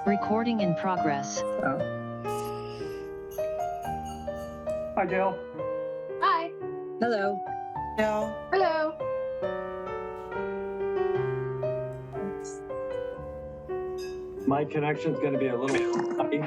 Recording in progress. Hi, Dale. Hi. Hello. No. Hello. My connection's going to be a little funny.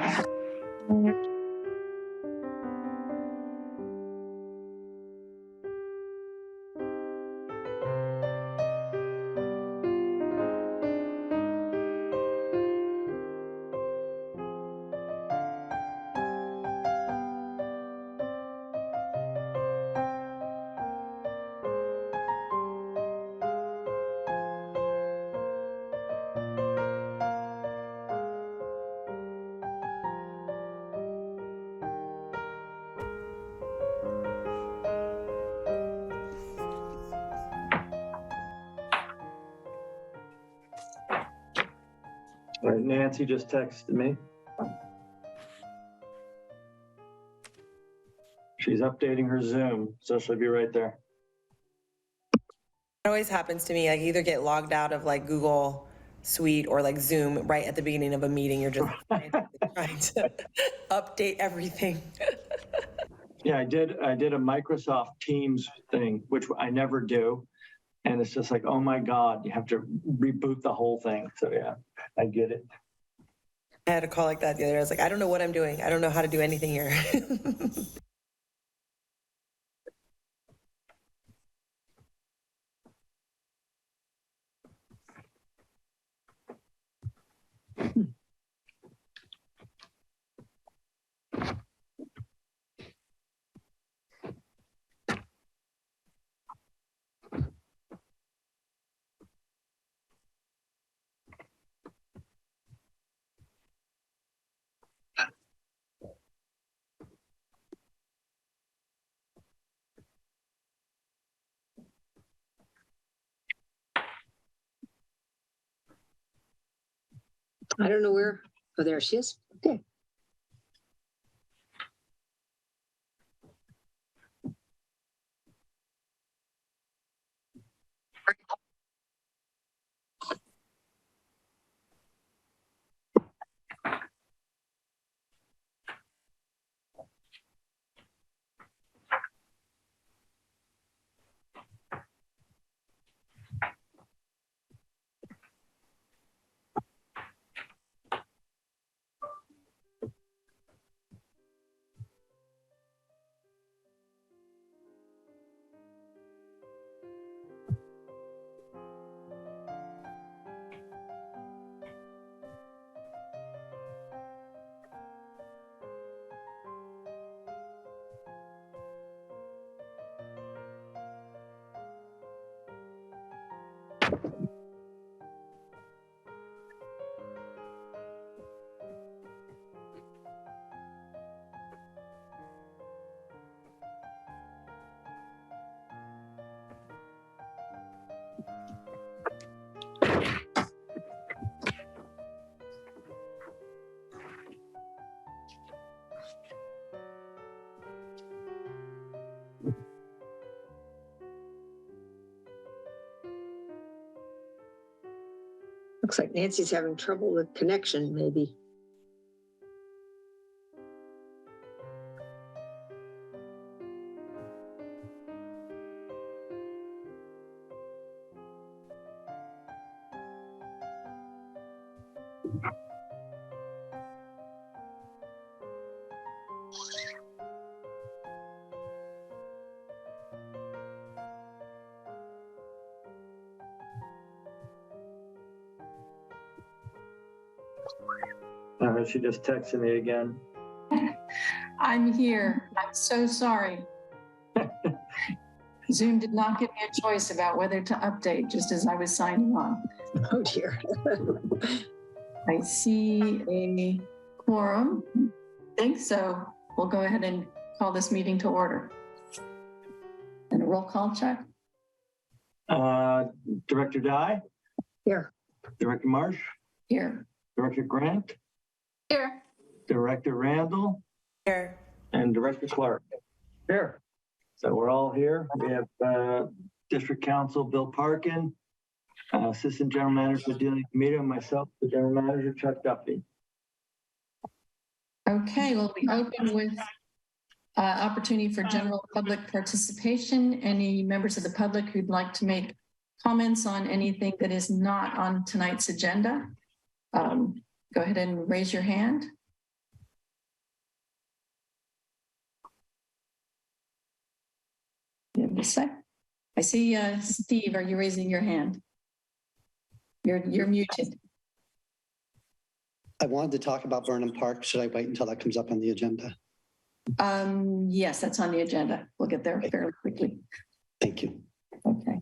All right, Nancy just texted me. She's updating her Zoom, so she'll be right there. It always happens to me. I either get logged out of like Google Suite or like Zoom right at the beginning of a meeting. You're just trying to update everything. Yeah, I did a Microsoft Teams thing, which I never do. And it's just like, oh my God, you have to reboot the whole thing. So yeah, I get it. I had a call like that the other day. I was like, I don't know what I'm doing. I don't know how to do anything here. I don't know where. Oh, there she is. Okay. Looks like Nancy's having trouble with connection, maybe. She just texted me again. I'm here. I'm so sorry. Zoom did not give me a choice about whether to update just as I was signing on. Oh dear. I see a quorum. I think so. We'll go ahead and call this meeting to order. And a roll call check. Director Dye? Here. Director Marsh? Here. Director Grant? Here. Director Randall? Here. And Director Clark? Here. So we're all here. We have District Council Bill Parkin, Assistant General Manager for Dealing Committee, and myself, the General Manager, Chuck Duffy. Okay, well, we open with opportunity for general public participation. Any members of the public who'd like to make comments on anything that is not on tonight's agenda, go ahead and raise your hand. Give me a sec. I see Steve, are you raising your hand? You're muted. I wanted to talk about Burnham Park. Should I wait until that comes up on the agenda? Yes, that's on the agenda. We'll get there fairly quickly. Thank you. Okay.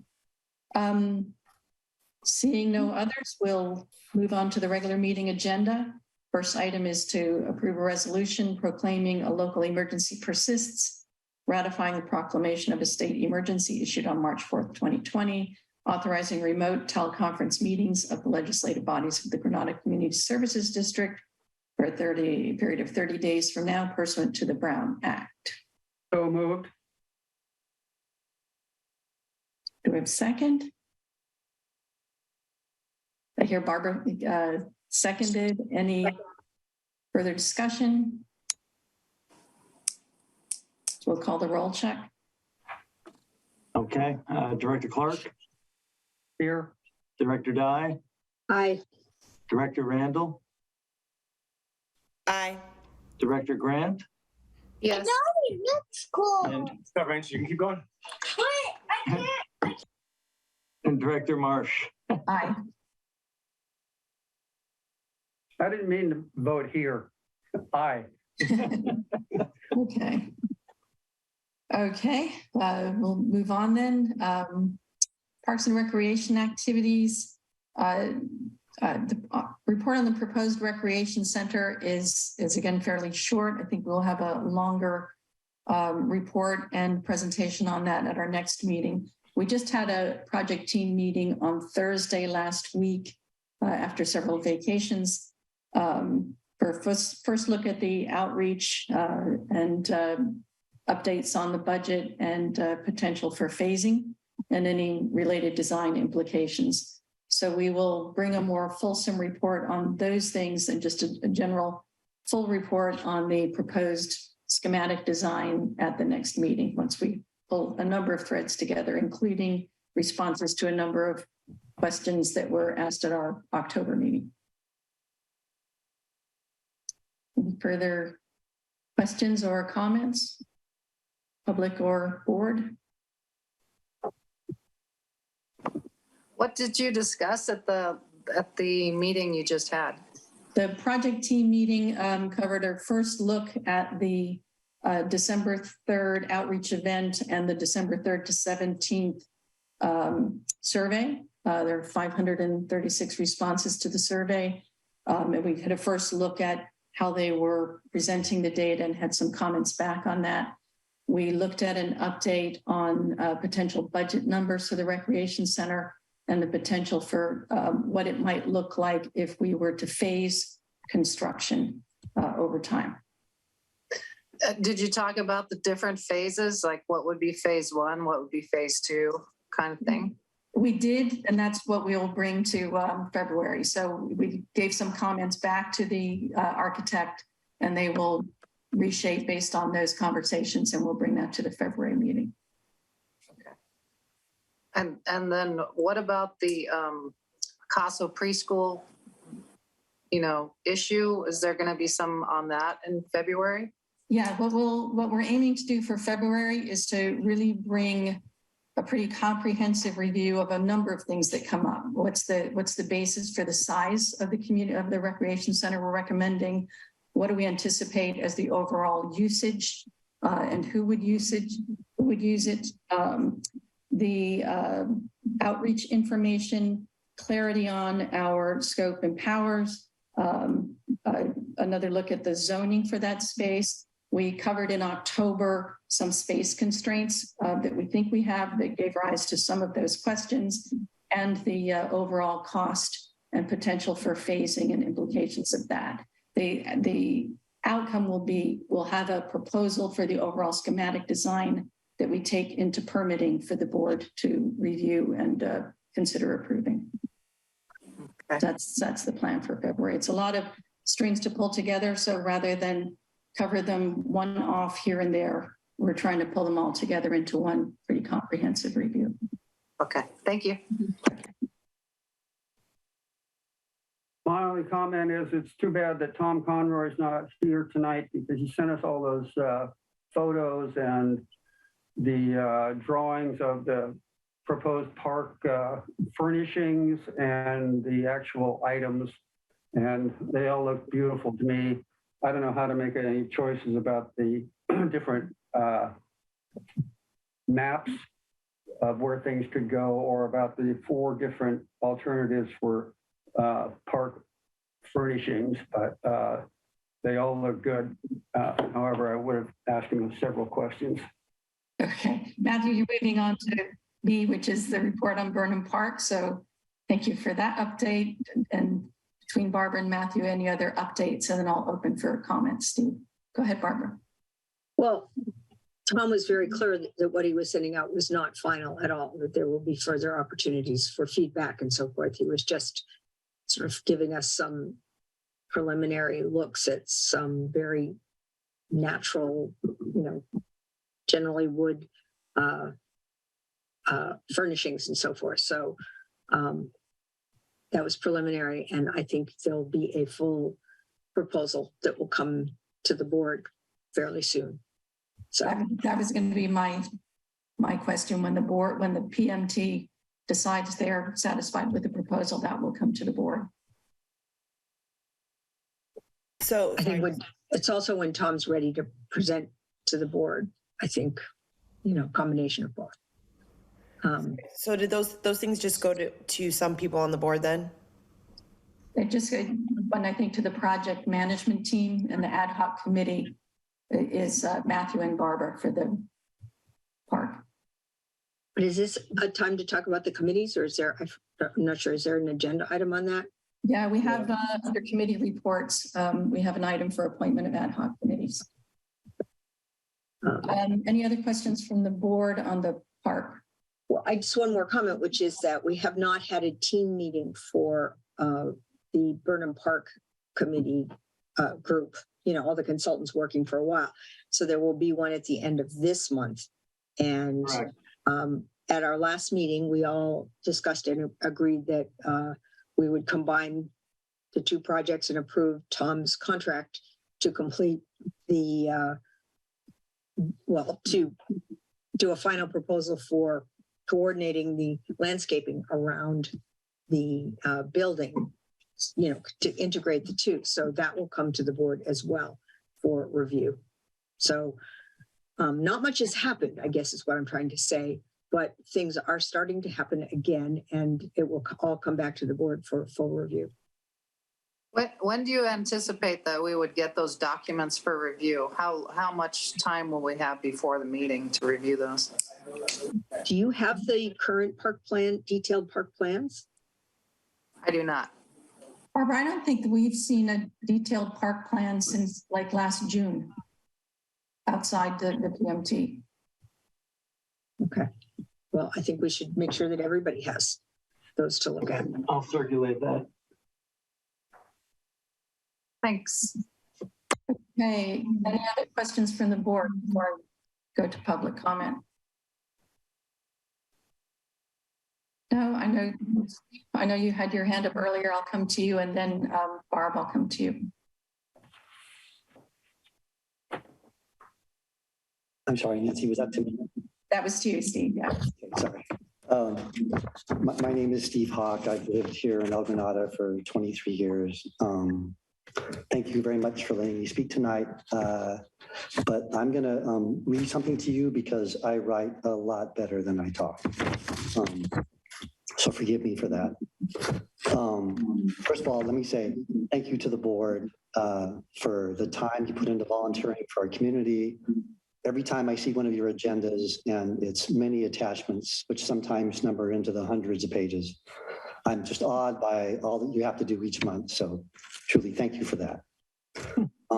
Seeing no others, we'll move on to the regular meeting agenda. First item is to approve a resolution proclaiming a local emergency persists, ratifying the proclamation of a state emergency issued on March 4th, 2020, authorizing remote teleconference meetings of the legislative bodies of the Granada Community Services District for a period of 30 days from now, pursuant to the Brown Act. So moved. Do we have a second? I hear Barbara seconded. Any further discussion? We'll call the roll check. Okay, Director Clark, Here. Director Dye, Aye. Director Randall, Aye. Director Grant, Yes. and, Rance, you can keep going. and Director Marsh. Aye. I didn't mean to vote here. Aye. Okay. Okay, we'll move on then. Parks and recreation activities. The report on the proposed recreation center is again fairly short. I think we'll have a longer report and presentation on that at our next meeting. We just had a project team meeting on Thursday last week after several vacations for first look at the outreach and updates on the budget and potential for phasing and any related design implications. So we will bring a more fulsome report on those things and just a general full report on the proposed schematic design at the next meeting once we pull a number of threads together, including responses to a number of questions that were asked at our October meeting. Any further questions or comments, public or board? What did you discuss at the meeting you just had? The project team meeting covered our first look at the December 3rd outreach event and the December 3rd to 17th survey. There are 536 responses to the survey. And we had a first look at how they were presenting the data and had some comments back on that. We looked at an update on potential budget numbers for the recreation center and the potential for what it might look like if we were to phase construction over time. Did you talk about the different phases? Like what would be phase one, what would be phase two kind of thing? We did, and that's what we'll bring to February. So we gave some comments back to the architect and they will reshape based on those conversations and we'll bring that to the February meeting. And then what about the CASO preschool, issue? Is there going to be some on that in February? Yeah, what we're aiming to do for February is to really bring a pretty comprehensive review of a number of things that come up. What's the basis for the size of the community of the recreation center we're recommending? What do we anticipate as the overall usage and who would use it? The outreach information, clarity on our scope and powers, another look at the zoning for that space. We covered in October some space constraints that we think we have that gave rise to some of those questions and the overall cost and potential for phasing and implications of that. The outcome will be, we'll have a proposal for the overall schematic design that we take into permitting for the board to review and consider approving. Okay. That's the plan for February. It's a lot of strings to pull together. So rather than cover them one off here and there, we're trying to pull them all together into one pretty comprehensive review. Okay, thank you. My only comment is it's too bad that Tom Conroy's not here tonight because he sent us all those photos and the drawings of the proposed park furnishings and the actual items. And they all look beautiful to me. I don't know how to make any choices about the different maps of where things could go or about the 4 different alternatives for park furnishings, but they all look good. However, I would have asked him several questions. Okay, Matthew, you're moving on to B, which is the report on Burnham Park. So thank you for that update. And between Barbara and Matthew, any other updates? And then I'll open for comments. Steve, go ahead, Barbara. Well, Tom was very clear that what he was sending out was not final at all, that there will be further opportunities for feedback and so forth. He was just sort of giving us some preliminary looks at some very natural, generally wood furnishings and so forth. So that was preliminary, and I think there'll be a full proposal that will come to the board fairly soon. So that was going to be my question. When the PMT decides they're satisfied with the proposal, that will come to the board. So I think it's also when Tom's ready to present to the board, I think, combination of both. so did those things just go to some people on the board then? It just went, I think, to the project management team, and the ad hoc committee is Matthew and Barbara for the park. But is this a time to talk about the committees, or is there, I'm not sure, is there an agenda item on that? Yeah, we have under committee reports, we have an item for appointment of ad hoc committees. Any other questions from the board on the park? Well, I just one more comment, which is that we have not had a team meeting for the Burnham Park Committee group, all the consultants working for a while. So there will be one at the end of this month. And at our last meeting, we all discussed and agreed that we would combine the 2 projects and approve Tom's contract to complete the, to do a final proposal for coordinating the landscaping around the building, to integrate the 2. So that will come to the board as well for review. So not much has happened, I guess is what I'm trying to say, but things are starting to happen again, and it will all come back to the board for full review. When do you anticipate that we would get those documents for review? How much time will we have before the meeting to review those? Do you have the current park plan, detailed park plans? I do not. Barbara, I don't think that we've seen a detailed park plan since like last June outside the PMT. Okay. Well, I think we should make sure that everybody has those to look at. I'll circulate that. Thanks. Okay, any other questions from the board before I go to public comment? No, I know you had your hand up earlier. I'll come to you, and then Barb, I'll come to you. I'm sorry, Nancy, was that to me? That was to you, Steve, yeah. Okay, sorry. My name is Steve Hawk. I've lived here in Granada for 23 years. Thank you very much for letting me speak tonight. But I'm going to read something to you because I write a lot better than I talk. So forgive me for that. First of all, let me say thank you to the board for the time you put into volunteering for our community. Every time I see one of your agendas and it's many attachments, which sometimes number into the hundreds of pages, I'm just awed by all that you have to do each month. So truly, thank you for that. I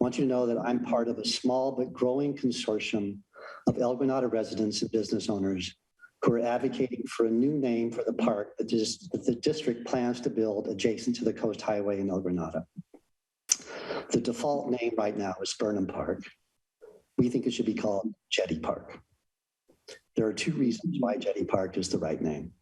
want you to know that I'm part of a small but growing consortium of El Granada residents and business owners who are advocating for a new name for the park that the district plans to build adjacent to the Coast Highway in El Granada. The default name right now is Burnham Park. We think it should be called Jetty Park. There are two reasons why Jetty Park is the right name.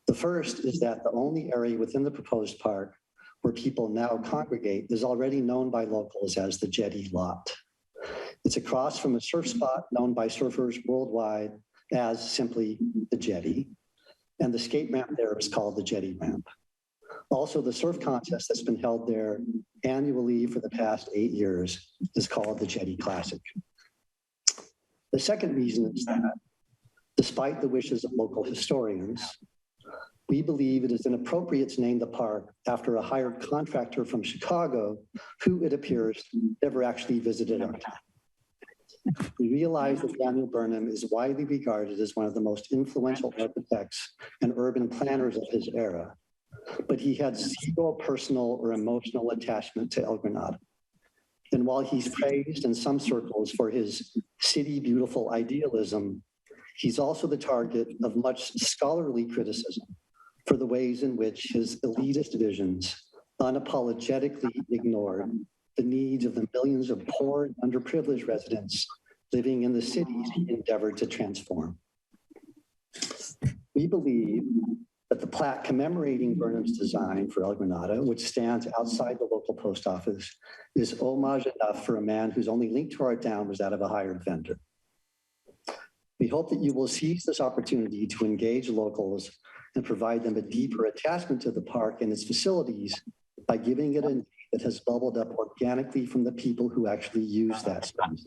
The first is that the only area within the proposed park where people now congregate is already known by locals as the Jetty Lot. It's across from a surf spot known by surfers worldwide as simply the Jetty, and the skate ramp there is called the Jetty Ramp. Also, the surf contest that's been held there annually for the past 8 years is called the Jetty Classic. The second reason is that, despite the wishes of local historians, we believe it is inappropriate to name the park after a hired contractor from Chicago who, it appears, never actually visited our town. We realize that Daniel Burnham is widely regarded as one of the most influential architects and urban planners of his era, but he had zero personal or emotional attachment to El Granada. And while he's praised in some circles for his city beautiful idealism, he's also the target of much scholarly criticism for the ways in which his elitist visions unapologetically ignored the needs of the millions of poor and underprivileged residents living in the cities he endeavored to transform. We believe that the plaque commemorating Burnham's design for El Granada, which stands outside the local post office, is homage enough for a man whose only link to our town was that of a hired vendor. We hope that you will seize this opportunity to engage locals and provide them a deeper attachment to the park and its facilities by giving it a name that has bubbled up organically from the people who actually use that space.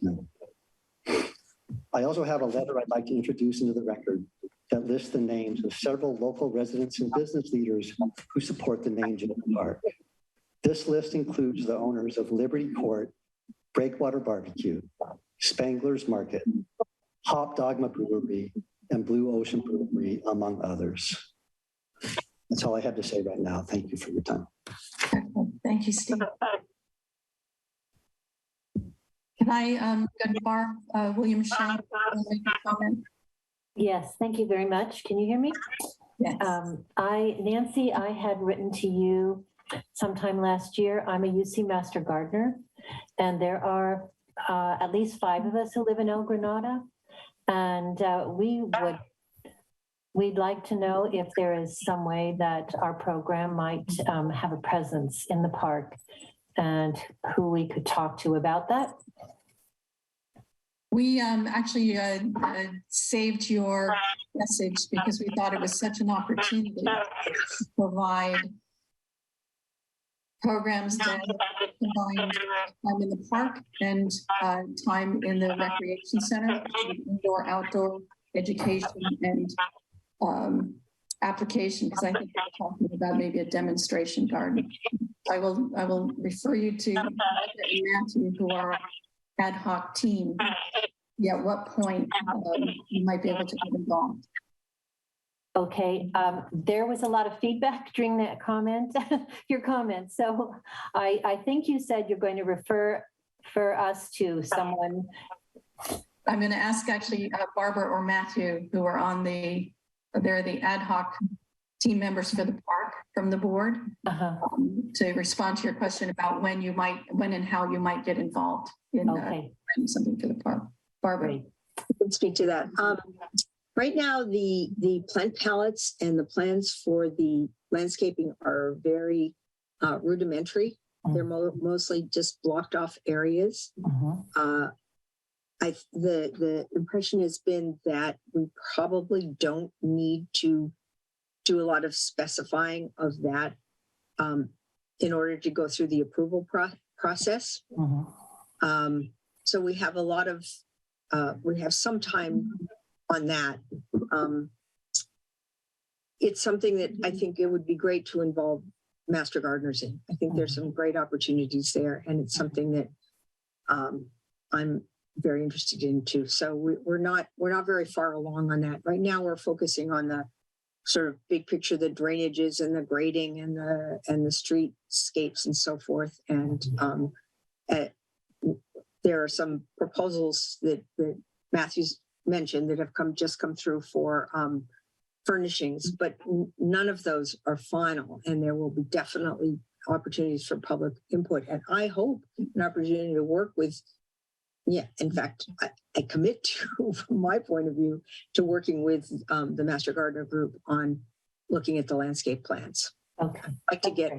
I also have a letter I'd like to introduce into the record that lists the names of several local residents and business leaders who support the name Jetty Park. This list includes the owners of Liberty Court, Breakwater Barbecue, Spangler's Market, Hop Dogma Brewery, and Blue Ocean Brewery, among others. That's all I have to say right now. Thank you for your time. Thank you, Steve. Can I go to Barb Williams Shank make a comment? Yes, thank you very much. Can you hear me? Yes. Nancy, I had written to you sometime last year. I'm a UC Master Gardener, and there are at least 5 of us who live in El Granada, and we'd like to know if there is some way that our program might have a presence in the park and who we could talk to about that. We actually saved your message because we thought it was such an opportunity to provide programs that combine time in the park and time in the recreation center, indoor, outdoor education and application, because I think we're talking about maybe a demonstration garden. I will refer you to Margaret and Matthew, who are ad hoc team. Yeah, at what point you might be able to get involved. Okay, there was a lot of feedback during that comment, your comment. So I think you said you're going to refer us to someone. I'm going to ask actually Barbara or Matthew, who are they're the ad hoc team members for the park from the board, to respond to your question about when and how you might get involved in something for the park. Barbara. Great. I can speak to that. Right now, the plant palettes and the plans for the landscaping are very rudimentary. They're mostly just blocked off areas. The impression has been that we probably don't need to do a lot of specifying of that in order to go through the approval process. So we have we have some time on that. It's something that I think it would be great to involve master gardeners in. I think there's some great opportunities there, and it's something that I'm very interested in too. So we're not very far along on that. Right now we're focusing on the sort of big picture, the drainages and the grading and the streetscapes and so forth. And there are some proposals that Matthew's mentioned that have just come through for furnishings, but none of those are final, and there will be definitely opportunities for public input. And I hope an opportunity to work with, in fact, I commit to, from my point of view, to working with the Master Gardener Group on looking at the landscape plans. Okay, I'd like to get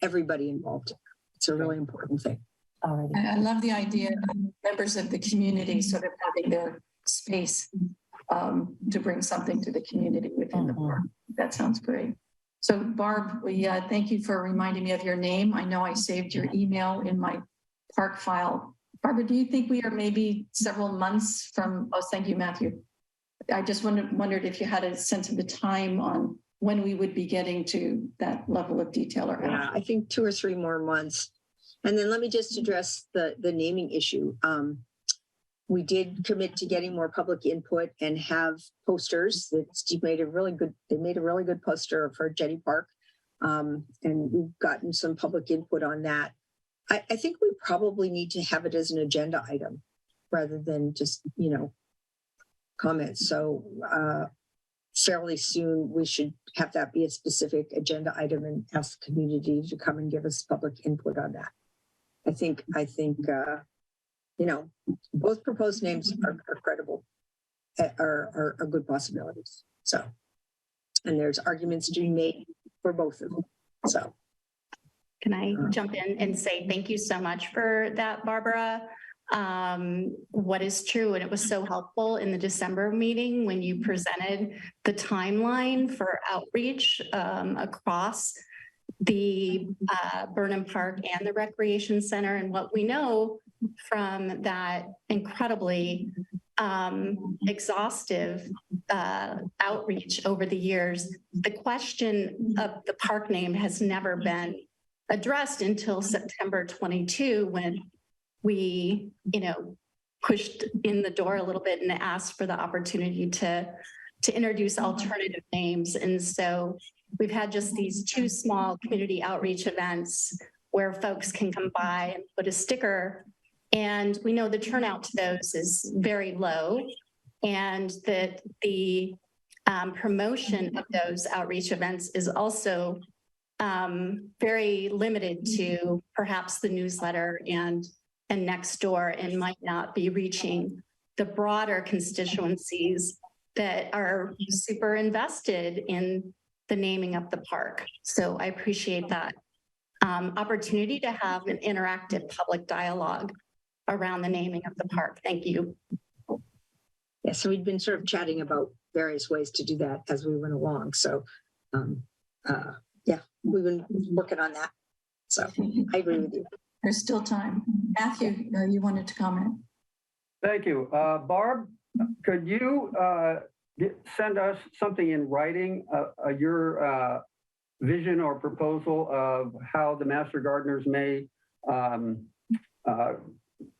everybody involved. It's a really important thing. all righty. I love the idea of members of the community sort of having their space to bring something to the community within the park. That sounds great. So Barb, we thank you for reminding me of your name. I know I saved your email in my park file. Barbara, do you think we are maybe several months from, oh, thank you, Matthew. I just wondered if you had a sense of the time on when we would be getting to that level of detail. Or Yeah, I think 2 or 3 more months. And then let me just address the naming issue. We did commit to getting more public input and have posters that Steve made they made a really good poster for Jetty Park. And we've gotten some public input on that. I think we probably need to have it as an agenda item rather than just, comments. So fairly soon we should have that be a specific agenda item and ask the community to come and give us public input on that. I think both proposed names are credible, are good possibilities. So, and there's arguments to be made for both of them. So. Can I jump in and say thank you so much for that, Barbara? What is true, and it was so helpful in the December meeting when you presented the timeline for outreach across the Burnham Park and the Recreation Center. And what we know from that incredibly exhaustive outreach over the years, the question of the park name has never been addressed until September 22, when we, pushed in the door a little bit and asked for the opportunity to introduce alternative names. And so we've had just these 2 small community outreach events where folks can come by and put a sticker. And we know the turnout to those is very low, and that the promotion of those outreach events is also very limited to perhaps the newsletter and next door, and might not be reaching the broader constituencies that are super invested in the naming of the park. So I appreciate that opportunity to have an interactive public dialogue around the naming of the park. Thank you. Yeah, so we'd been sort of chatting about various ways to do that as we went along. So we've been working on that. So I agree with you. There's still time. Matthew, you wanted to comment. Thank you. Barb, could you send us something in writing, your vision or proposal of how the Master Gardeners may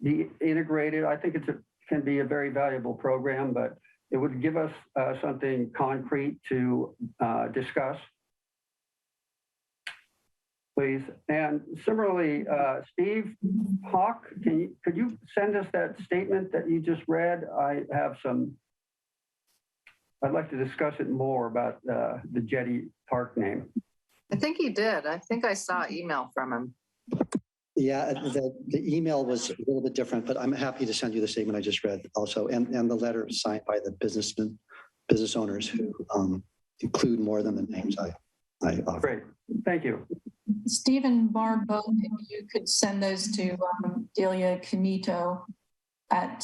be integrated? I think can be a very valuable program, but it would give us something concrete to discuss. Please. And similarly, Steve Hawk, could you send us that statement that you just read? I'd like to discuss it more about the Jetty Park name. I think he did. I think I saw email from him. Yeah, the email was a little bit different, but I'm happy to send you the statement I just read also, and the letter signed by the business owners who include more than the names I offer. Great, thank you. Steve and Barb, both, if you could send those to Delia Camito at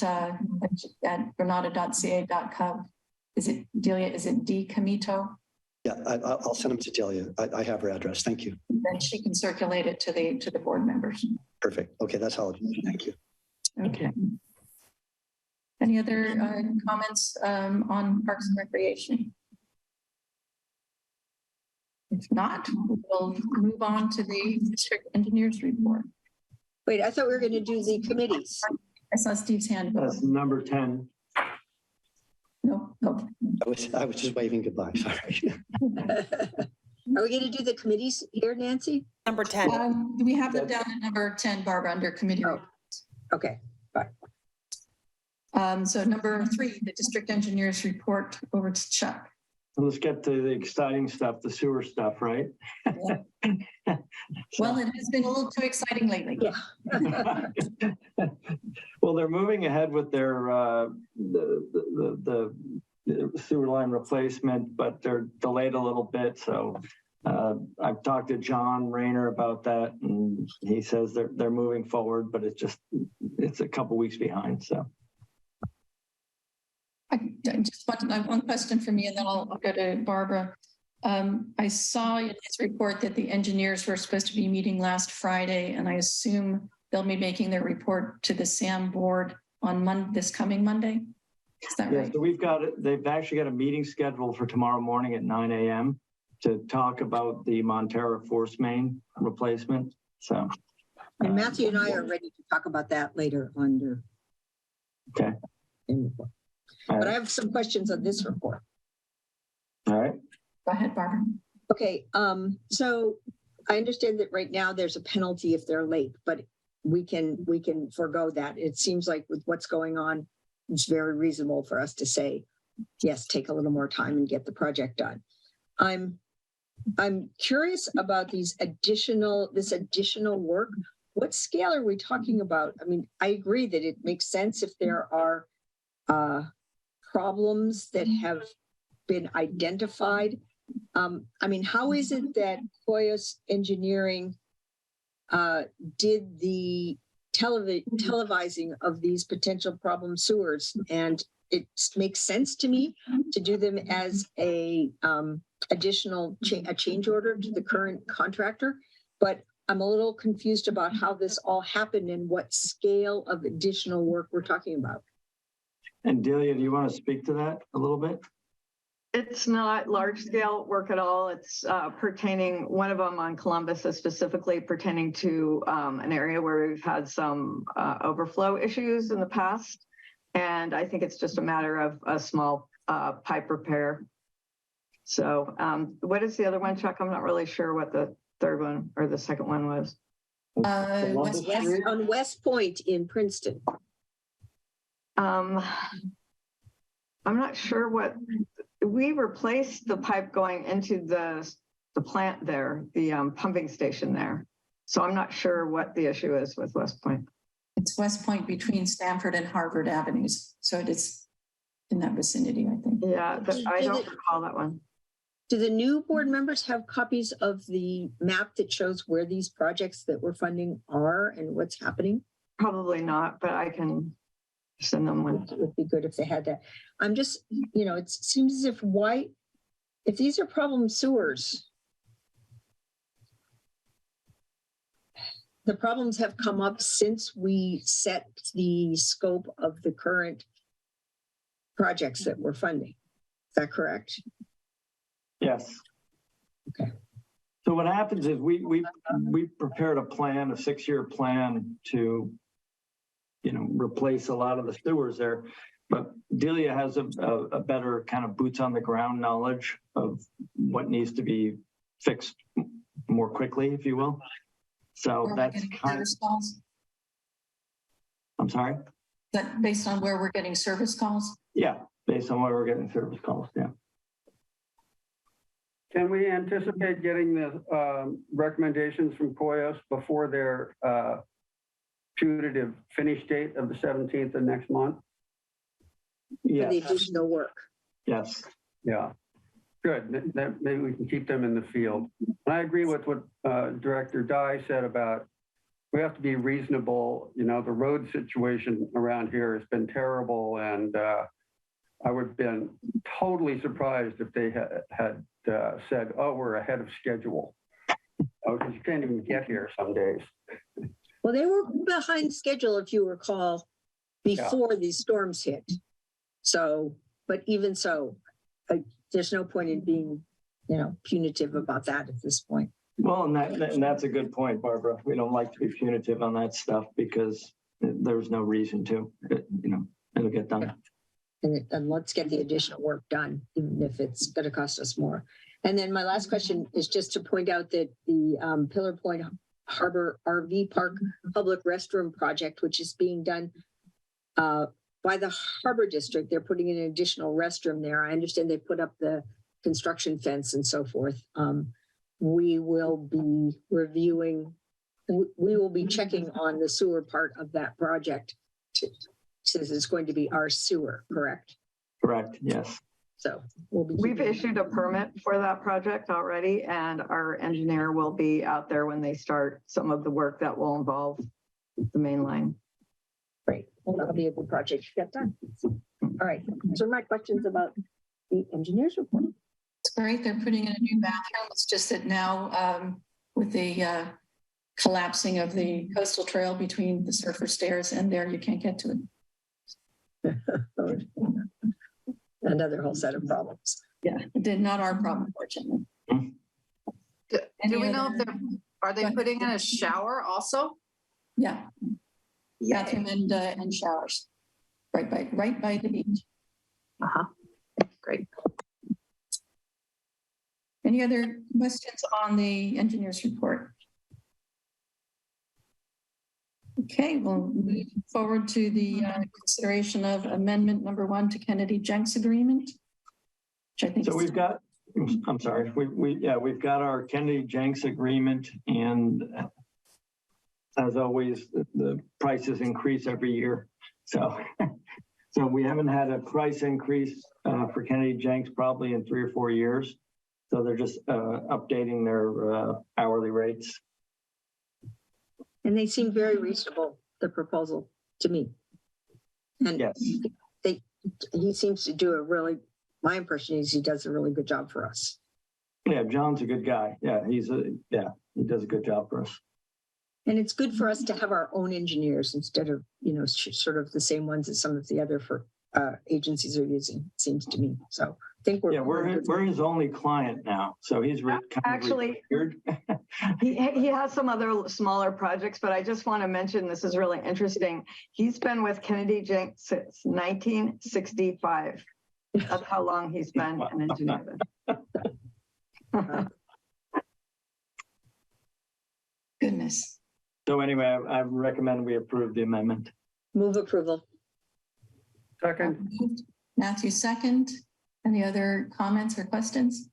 granada.ca.gov. Is it Delia? Is it D Camito? Yeah, I'll send them to Delia. I have her address. Thank you. Then she can circulate it to the board members. Perfect. Okay, that's all. Thank you. Okay. Any other comments on Parks and Recreation? If not, we'll move on to the district engineer's report. Wait, I thought we were going to do the committees. I saw Steve's hand. That's number 10. No, okay. I was just waving goodbye. Sorry. Are we going to do the committees here, Nancy? Number 10. We have them down at number 10, Barbara, under committee. Oh. Okay, fine. So number 3, the district engineer's report, over to Chuck. Let's get to the exciting stuff, the sewer stuff, right? Well, it has been a little too exciting lately. Yeah. Well, they're moving ahead with their the sewer line replacement, but they're delayed a little bit. So I've talked to John Rayner about that, and he says they're moving forward, but it's a couple weeks behind. So I just want one question for me, and then I'll go to Barbara. I saw in his report that the engineers were supposed to be meeting last Friday, and I assume they'll be making their report to the SAM board on this coming Monday. Is that yeah, right? so they've actually got a meeting scheduled for tomorrow morning at 9 a.m. to talk about the Montera force main replacement. So, And Matthew and I are ready to talk about that later under. Okay. But I have some questions on this report. All right. Go ahead, Barbara. Okay, so I understand that right now there's a penalty if they're late, but we can forego that. It seems like with what's going on, it's very reasonable for us to say, yes, take a little more time and get the project done. I'm curious about this additional work. What scale are we talking about? I mean, I agree that it makes sense if there are problems that have been identified. I mean, how is it that Koyos Engineering did the televising of these potential problem sewers? And it makes sense to me to do them as a additional change order to the current contractor, but I'm a little confused about how this all happened and what scale of additional work we're talking about. And Delia, do you want to speak to that a little bit? It's not large scale work at all. It's pertaining, one of them on Columbus is specifically pertaining to an area where we've had some overflow issues in the past. And I think it's just a matter of a small pipe repair. So what is the other one, Chuck? I'm not really sure what the third one or the second one was. On West Point in Princeton. I'm not sure what, we replaced the pipe going into the plant there, the pumping station there. So I'm not sure what the issue is with West Point. It's West Point between Stanford and Harvard Avenues. So it is in that vicinity, I think. Yeah, I don't recall that one. Do the new board members have copies of the map that shows where these projects that we're funding are and what's happening? Probably not, but I can send them one. It would be good if they had that. I'm just, it seems as if these are problem sewers, the problems have come up since we set the scope of the current projects that we're funding. Is that correct? Yes. Okay. So what happens is we prepared a plan, a 6-year plan to, replace a lot of the sewers there. But Delia has a better kind of boots on the ground knowledge of what needs to be fixed more quickly, if you will. So that's kind of. I'm sorry? Is that based on where we're getting service calls? Yeah, based on where we're getting service calls, yeah. Can we anticipate getting the recommendations from Koyos before their putative finish date of the 17th of next month? Yeah. For the additional work. Yes. Yeah. Good. Maybe we can keep them in the field. And I agree with what Director Dye said about we have to be reasonable. The road situation around here has been terrible, and I would have been totally surprised if they had said, "Oh, we're ahead of schedule," because you can't even get here some days. Well, they were behind schedule, if you recall, before these storms hit. So, but even so, there's no point in being, punitive about that at this point. Well, and that's a good point, Barbara. We don't like to be punitive on that stuff because there's no reason to. It'll get done. And let's get the additional work done, even if it's going to cost us more. And then my last question is just to point out that the Pillar Point Harbor RV Park public restroom project, which is being done by the Harbor District, they're putting in an additional restroom there. I understand they put up the construction fence and so forth. We will be reviewing, we will be checking on the sewer part of that project since it's going to be our sewer, correct? Correct, yes. So we'll be. We've issued a permit for that project already, and our engineer will be out there when they start some of the work that will involve the main line. Great. Well, that'll be a good project to get done. All right. So my questions about the engineer's report. It's great. They're putting in a new bathroom. It's just that now with the collapsing of the coastal trail between the surfer stairs and there, you can't get to it. Another whole set of problems. Yeah, it did not our problem, fortunately. Do we know if are they putting in a shower also? Yeah. Bathroom and showers. Right by the beach. Uh-huh. Great. Any other questions on the engineer's report? Okay, we'll move forward to the consideration of amendment number 1 to Kennedy-Jenks agreement. Which I think So we've got, I'm sorry, we've got our Kennedy-Jenks agreement, and as always, the prices increase every year. So, so we haven't had a price increase for Kennedy-Jenks probably in 3 or 4 years. So they're just updating their hourly rates. And they seem very reasonable, the proposal to me. And Yes. he seems to do my impression is he does a really good job for us. Yeah, John's a good guy. Yeah, he does a good job for us. And it's good for us to have our own engineers instead of, sort of the same ones that some of the other agencies are using, it seems to me. So I think we're his only client now. So he's Actually, weird. he has some other smaller projects, but I just want to mention, this is really interesting. He's been with Kennedy-Jenks since 1965. That's how long he's been an engineer. Goodness. So anyway, I recommend we approve the amendment. Move approval. Second. Matthew, second. Any other comments or questions?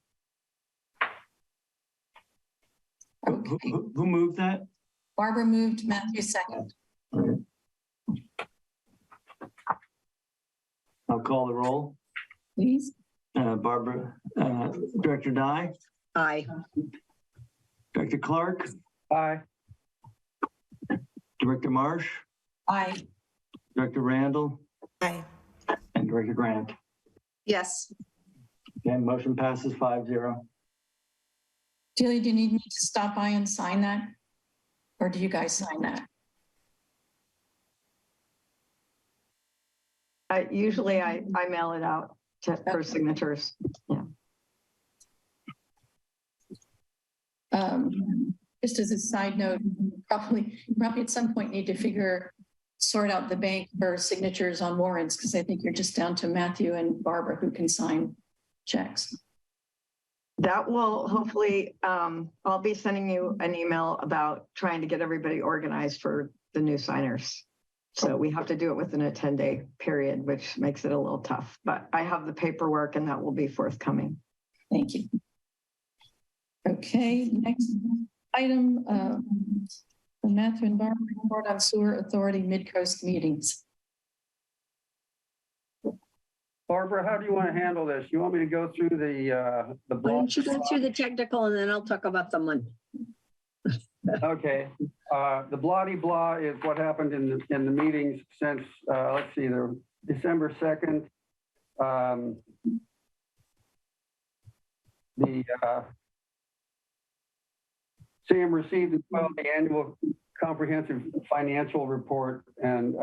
Okay. Who moved that? Barbara moved, Matthew second. I'll call the roll. Please. Barbara, Director Dye, Aye. Director Clark, Aye. Director Marsh, Aye. Director Randall, Aye. and Director Grant. Yes. And motion passes 5-0. Julie, do you need me to stop by and sign that? Or do you guys sign that? Usually I mail it out for signatures. Yeah. Just as a side note, probably at some point need to sort out the bank for signatures on warrants, because I think you're just down to Matthew and Barbara who can sign checks. That will hopefully, I'll be sending you an email about trying to get everybody organized for the new signers. So we have to do it within a 10-day period, which makes it a little tough, but I have the paperwork and that will be forthcoming. Thank you. Okay, next item, the Matthew and Barbara report on sewer authority mid-coast meetings. Barbara, how do you want to handle this? You want me to go through the Why block? don't you go through the technical and then I'll talk about the money. Okay. The bloody blah is what happened in the meetings since, let's see, the December 2nd. Sam received the annual comprehensive financial report, and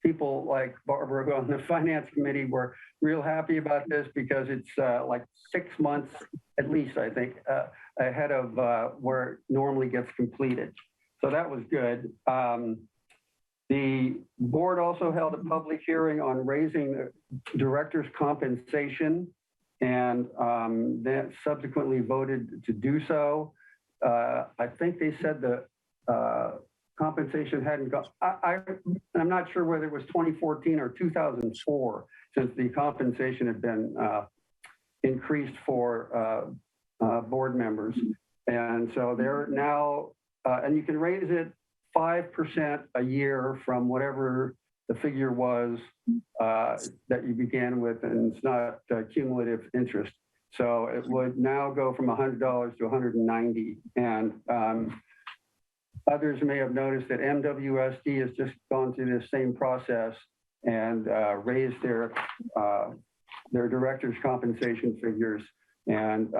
people like Barbara, who on the finance committee, were real happy about this because it's like 6 months, at least, I think, ahead of where it normally gets completed. So that was good. The board also held a public hearing on raising the director's compensation, and then subsequently voted to do so. I think they said the compensation hadn't gone, I'm not sure whether it was 2014 or 2004 since the compensation had been increased for board members. And so they're now, and you can raise it 5% a year from whatever the figure was that you began with, and it's not cumulative interest. So it would now go from $100 to $190. And others may have noticed that MWSD has just gone through this same process and raised their director's compensation figures. And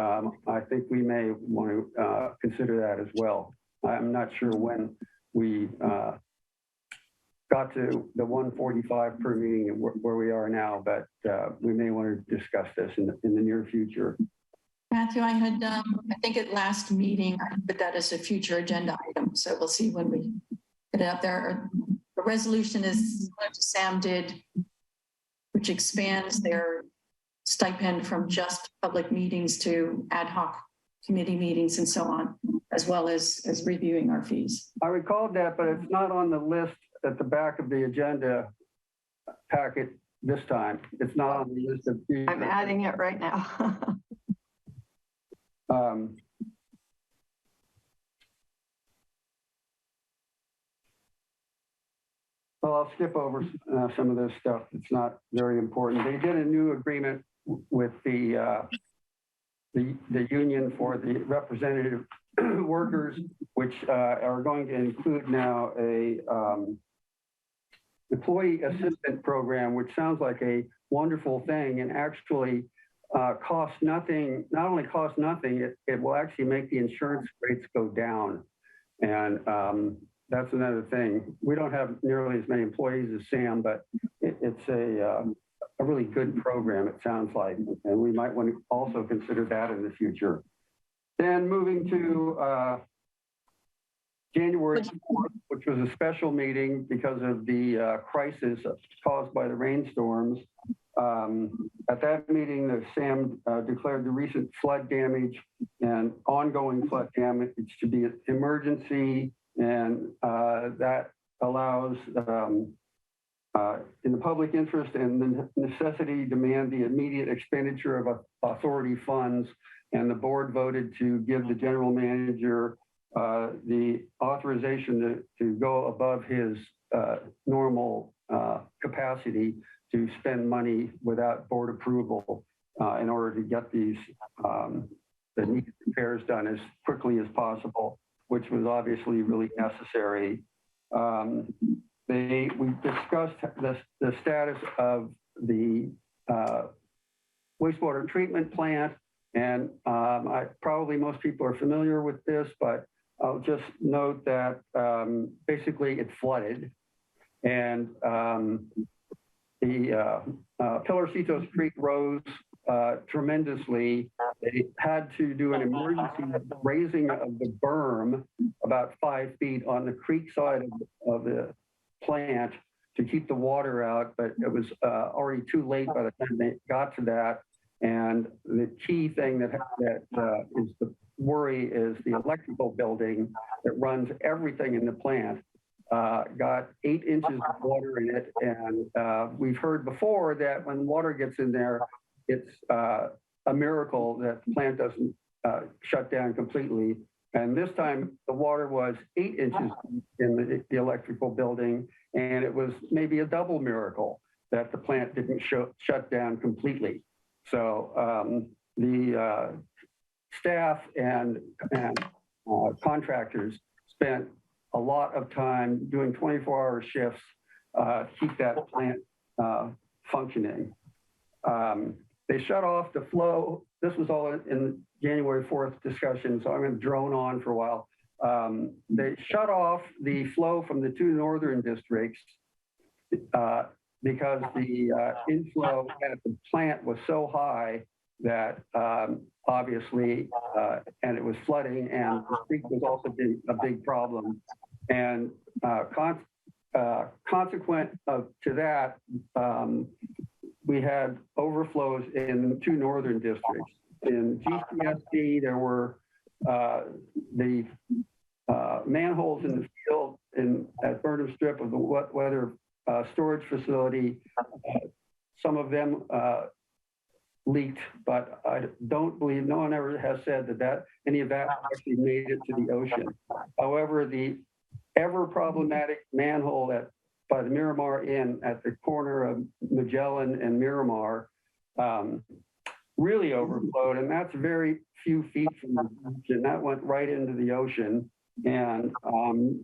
I think we may want to consider that as well. I'm not sure when we got to the 145 per meeting and where we are now, but we may want to discuss this in the near future. Matthew, I had, I think at last meeting, I put that as a future agenda item. So we'll see when we get it up there. The resolution is what Sam did, which expands their stipend from just public meetings to ad hoc committee meetings and so on, as well as reviewing our fees. I recalled that, but it's not on the list at the back of the agenda packet this time. It's not on the list of. I'm adding it right now. Well, I'll skip over some of this stuff. It's not very important. They did a new agreement with the union for the representative workers, which are going to include now a employee assistant program, which sounds like a wonderful thing and actually costs nothing. Not only costs nothing, it will actually make the insurance rates go down. And that's another thing. We don't have nearly as many employees as Sam, but it's a really good program, it sounds like. And we might want to also consider that in the future. Then moving to January 4th, which was a special meeting because of the crisis caused by the rainstorms. At that meeting, Sam declared the recent flood damage and ongoing flood damage to be an emergency, and that allows, in the public interest and the necessity, demand the immediate expenditure of authority funds, and the board voted to give the general manager the authorization to go above his normal capacity to spend money without board approval in order to get these the needed repairs done as quickly as possible, which was obviously really necessary. We discussed the status of the wastewater treatment plant, and probably most people are familiar with this, but I'll just note that basically it flooded, and the Pillarcitos Creek rose tremendously. They had to do an emergency raising of the berm about 5 feet on the creek side of the plant to keep the water out, but it was already too late by the time they got to that. And the key thing that is the worry is the electrical building that runs everything in the plant got 8 inches of water in it. And we've heard before that when water gets in there, it's a miracle that the plant doesn't shut down completely. And this time the water was 8 inches in the electrical building, and it was maybe a double miracle that the plant didn't shut down completely. So the staff and contractors spent a lot of time doing 24-hour shifts to keep that plant functioning. They shut off the flow. This was all in January 4th discussion, so I'm going to drone on for a while. They shut off the flow from the 2 northern districts because the inflow at the plant was so high that obviously, and it was flooding, and the creek was also a big problem. And consequent to that, we had overflows in the 2 northern districts. In GCSD, there were the manholes in the field at Burnham Strip of the weather storage facility. Some of them leaked, but I don't believe, no one ever has said that any of that actually made it to the ocean. However, the ever problematic manhole by the Miramar Inn at the corner of Magellan and Miramar really overflowed, and that's very few feet from the beach, and that went right into the ocean. And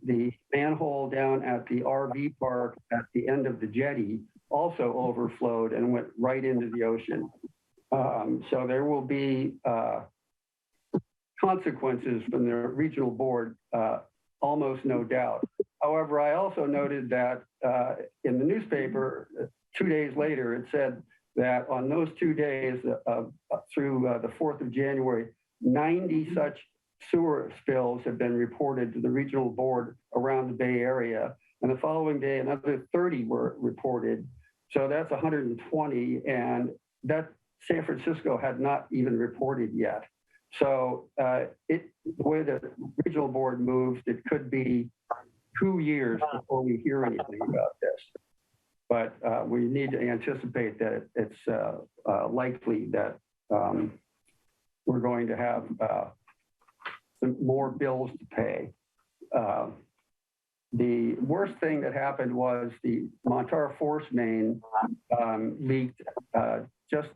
the manhole down at the RV park at the end of the jetty also overflowed and went right into the ocean. So there will be consequences from the regional board, almost no doubt. However, I also noted that in the newspaper 2 days later, it said that on those 2 days through the 4th of January, 90 such sewer spills have been reported to the regional board around the Bay Area. And the following day, another 30 were reported. So that's 120, and that San Francisco had not even reported yet. So the way the regional board moves, it could be 2 years before we hear anything about this. But we need to anticipate that it's likely that we're going to have some more bills to pay. The worst thing that happened was the Montara Force Main leaked just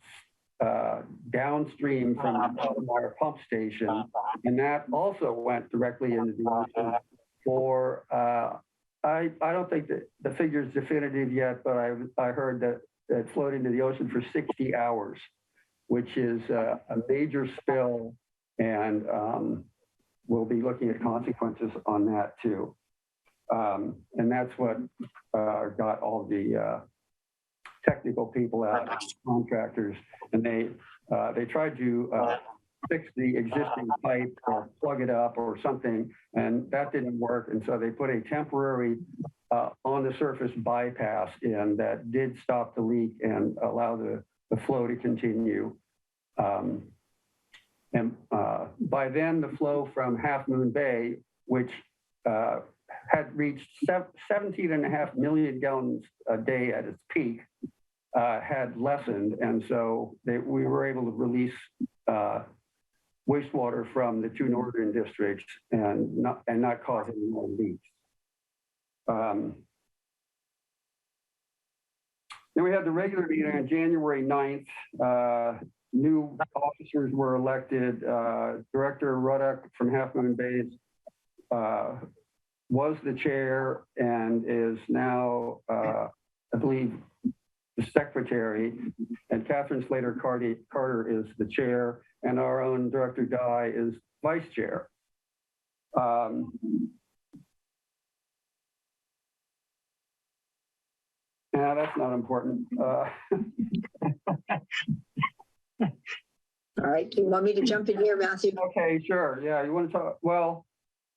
downstream from the Palomar pump station, and that also went directly into the ocean for, I don't think that the figure is definitive yet, but I heard that it flowed into the ocean for 60 hours, which is a major spill, and we'll be looking at consequences on that too. And that's what got all the technical people out, contractors, and they tried to fix the existing pipe or plug it up or something, and that didn't work. And so they put a temporary on the surface bypass in that did stop the leak and allow the flow to continue. And by then, the flow from Half Moon Bay, which had reached 17.5 million gallons a day at its peak, had lessened. And so we were able to release wastewater from the two northern districts and not cause any more leaks. Then we had the regular meeting on January 9th. New officers were elected. Director Ruddock from Half Moon Bay was the chair and is now, I believe, the secretary, and Catherine Slater Carter is the chair, and our own Director Guy is vice chair. Yeah, that's not important. All right, do you want me to jump in here, Matthew? Okay, sure. Yeah, you want to talk? Well,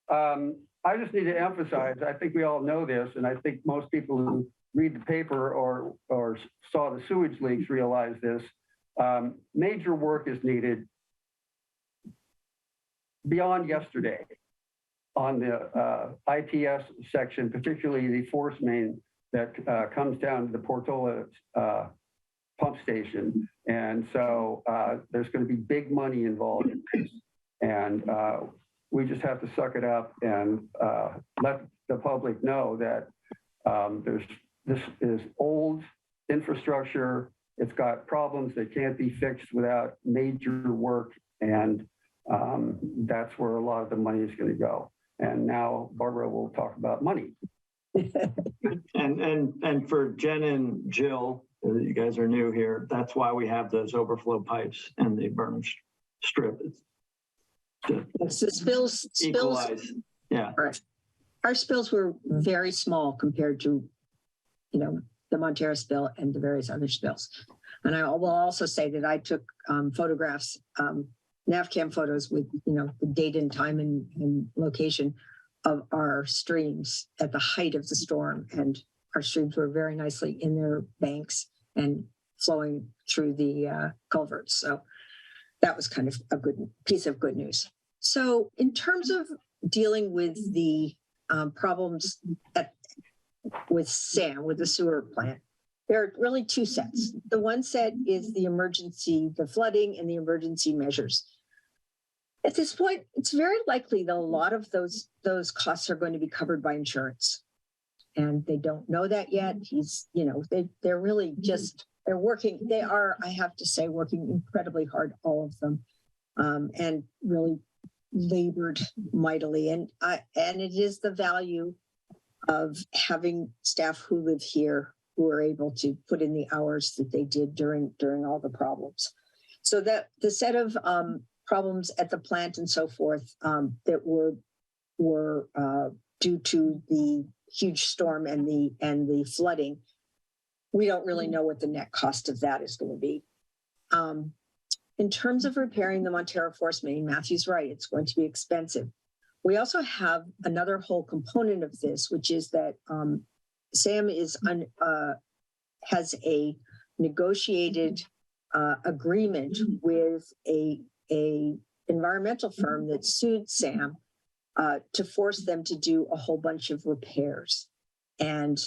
I just need to emphasize, I think we all know this, and I think most people who read the paper or saw the sewage leaks realize this. Major work is needed beyond yesterday on the IPS section, particularly the force main that comes down to the Portola pump station. And so there's going to be big money involved in this. And we just have to suck it up and let the public know that this is old infrastructure. It's got problems that can't be fixed without major work. And that's where a lot of the money is going to go. And now Barbara will talk about money. And for Jen and Jill, you guys are new here. That's why we have those overflow pipes and the Burnham Strip. It's the spills. Equalize. Yeah. Right. Our spills were very small compared to, the Montara spill and the various other spills. And I will also say that I took photographs, NavCam photos with, the date and time and location of our streams at the height of the storm. And our streams were very nicely in their banks and flowing through the culverts. So that was kind of a good piece of good news. So in terms of dealing with the problems with SAM, with the sewer plant. There are really two sets. The one set is the emergency, the flooding and the emergency measures. At this point, it's very likely that a lot of those costs are going to be covered by insurance. And they don't know that yet. They're really just, they are, I have to say, working incredibly hard, all of them, and really labored mightily. And it is the value of having staff who live here who are able to put in the hours that they did during all the problems. So that the set of problems at the plant and so forth that were due to the huge storm and the flooding, we don't really know what the net cost of that is going to be. In terms of repairing the Montero force main, Matthew's right, it's going to be expensive. We also have another whole component of this, which is that SAM has a negotiated agreement with a environmental firm that sued SAM to force them to do a whole bunch of repairs. And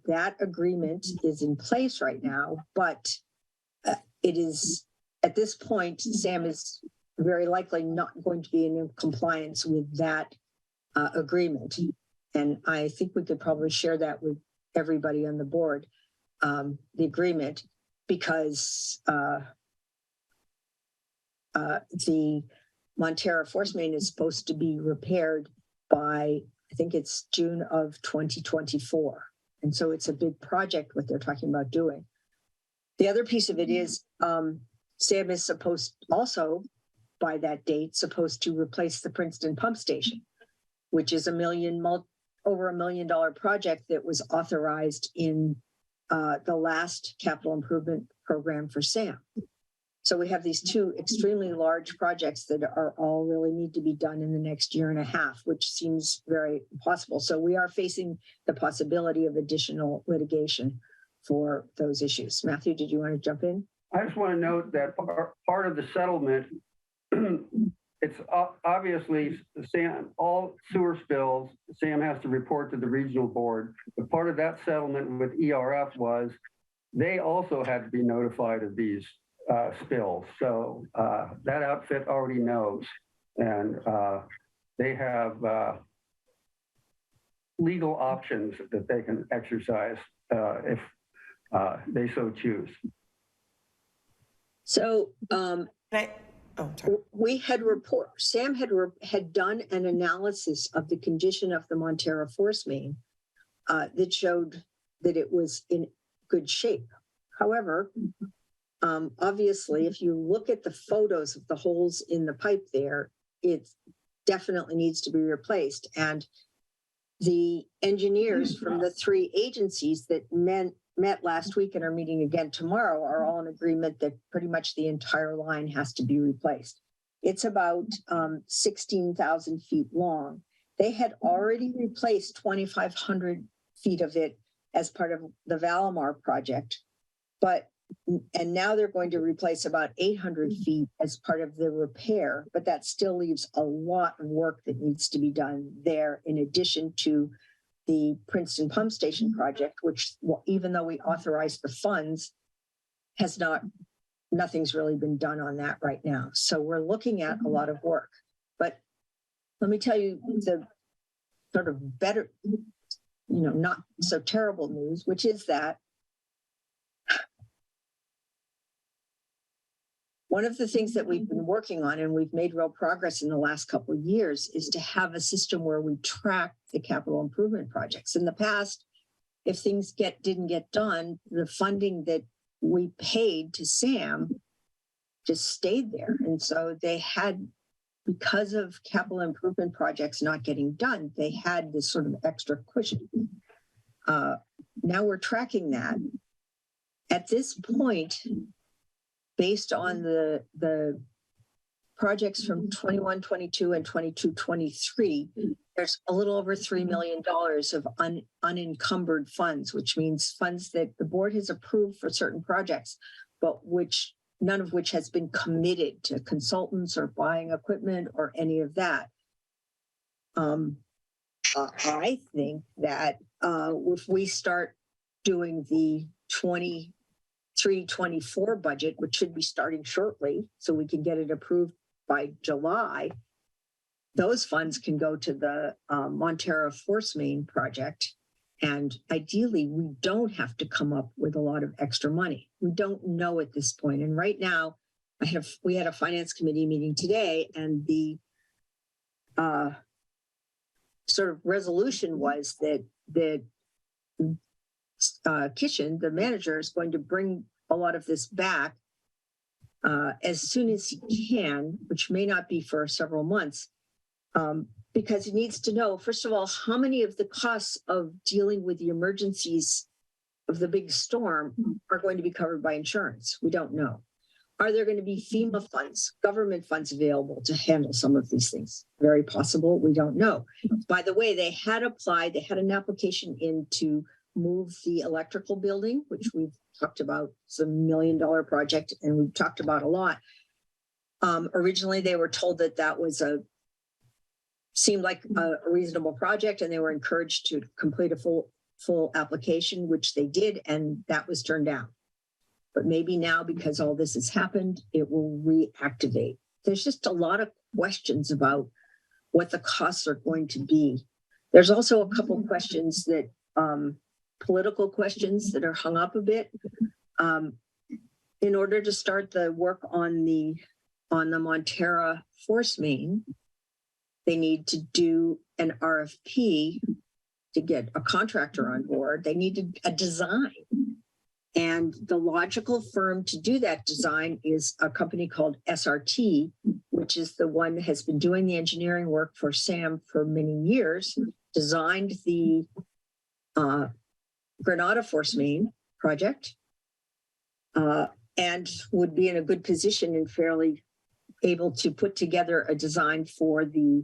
that agreement is in place right now, but it is, at this point, SAM is very likely not going to be in compliance with that agreement. And I think we could probably share that with everybody on the board, the agreement, because the Montero force main is supposed to be repaired by, I think it's June of 2024. And so it's a big project, what they're talking about doing. The other piece of it is SAM is supposed also, by that date, supposed to replace the Princeton pump station, which is over $1 million project that was authorized in the last capital improvement program for SAM. So we have these two extremely large projects that are all really need to be done in the next year and a half, which seems very possible. So we are facing the possibility of additional litigation for those issues. Matthew, did you want to jump in? I just want to note that part of the settlement, it's obviously SAM, all sewer spills, SAM has to report to the regional board. But part of that settlement with ERF was they also had to be notified of these spills. So that outfit already knows, and they have legal options that they can exercise if they so choose. So we had SAM had done an analysis of the condition of the Montero force main that showed that it was in good shape. However, obviously, if you look at the photos of the holes in the pipe there, it definitely needs to be replaced. And the engineers from the three agencies that met last week and are meeting again tomorrow are all in agreement that pretty much the entire line has to be replaced. It's about 16,000 feet long. They had already replaced 2,500 feet of it as part of the Valamar project, and now they're going to replace about 800 feet as part of the repair, but that still leaves a lot of work that needs to be done there in addition to the Princeton pump station project, which, even though we authorized the funds, nothing's really been done on that right now. So we're looking at a lot of work. But let me tell you the sort of better, not so terrible news, which is that one of the things that we've been working on, and we've made real progress in the last couple of years, is to have a system where we track the capital improvement projects. In the past, if things didn't get done, the funding that we paid to SAM just stayed there. And so they had, because of capital improvement projects not getting done, they had this sort of extra cushion. Now we're tracking that. At this point, based on the projects from 21, 22, and 22, 23, there's a little over $3 million of unencumbered funds, which means funds that the board has approved for certain projects, but none of which has been committed to consultants or buying equipment or any of that. I think that if we start doing the 23-24 budget, which should be starting shortly, so we can get it approved by July, those funds can go to the Montera Force Main project. And ideally, we don't have to come up with a lot of extra money. We don't know at this point. And right now, we had a finance committee meeting today, and the sort of resolution was that Kishan, the manager, is going to bring a lot of this back as soon as he can, which may not be for several months, because he needs to know, first of all, how many of the costs of dealing with the emergencies of the big storm are going to be covered by insurance. We don't know. Are there going to be FEMA funds, government funds available to handle some of these things? Very possible. We don't know. By the way, they had an application in to move the electrical building, which we've talked about. It's $1 million project, and we've talked about a lot. Originally, they were told that was seemed like a reasonable project, and they were encouraged to complete a full application, which they did, and that was turned down. But maybe now, because all this has happened, it will reactivate. There's just a lot of questions about what the costs are going to be. There's also a couple of questions that, political questions that are hung up a bit. In order to start the work on the Montera Force Main, they need to do an RFP to get a contractor on board. They needed a design. And the logical firm to do that design is a company called SRT, which is the one that has been doing the engineering work for SAM for many years, designed the Granada Force Main project, and would be in a good position and fairly able to put together a design for the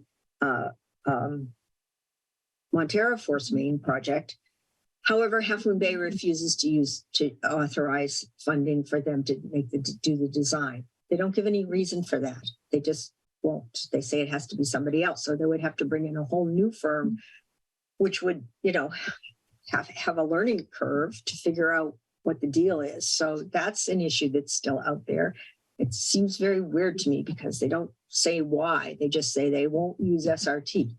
Montera Force Main project. However, Half Moon Bay refuses to authorize funding for them to do the design. They don't give any reason for that. They just won't. They say it has to be somebody else. So they would have to bring in a whole new firm, which would, have a learning curve to figure out what the deal is. So that's an issue that's still out there. It seems very weird to me because they don't say why. They just say they won't use SRT.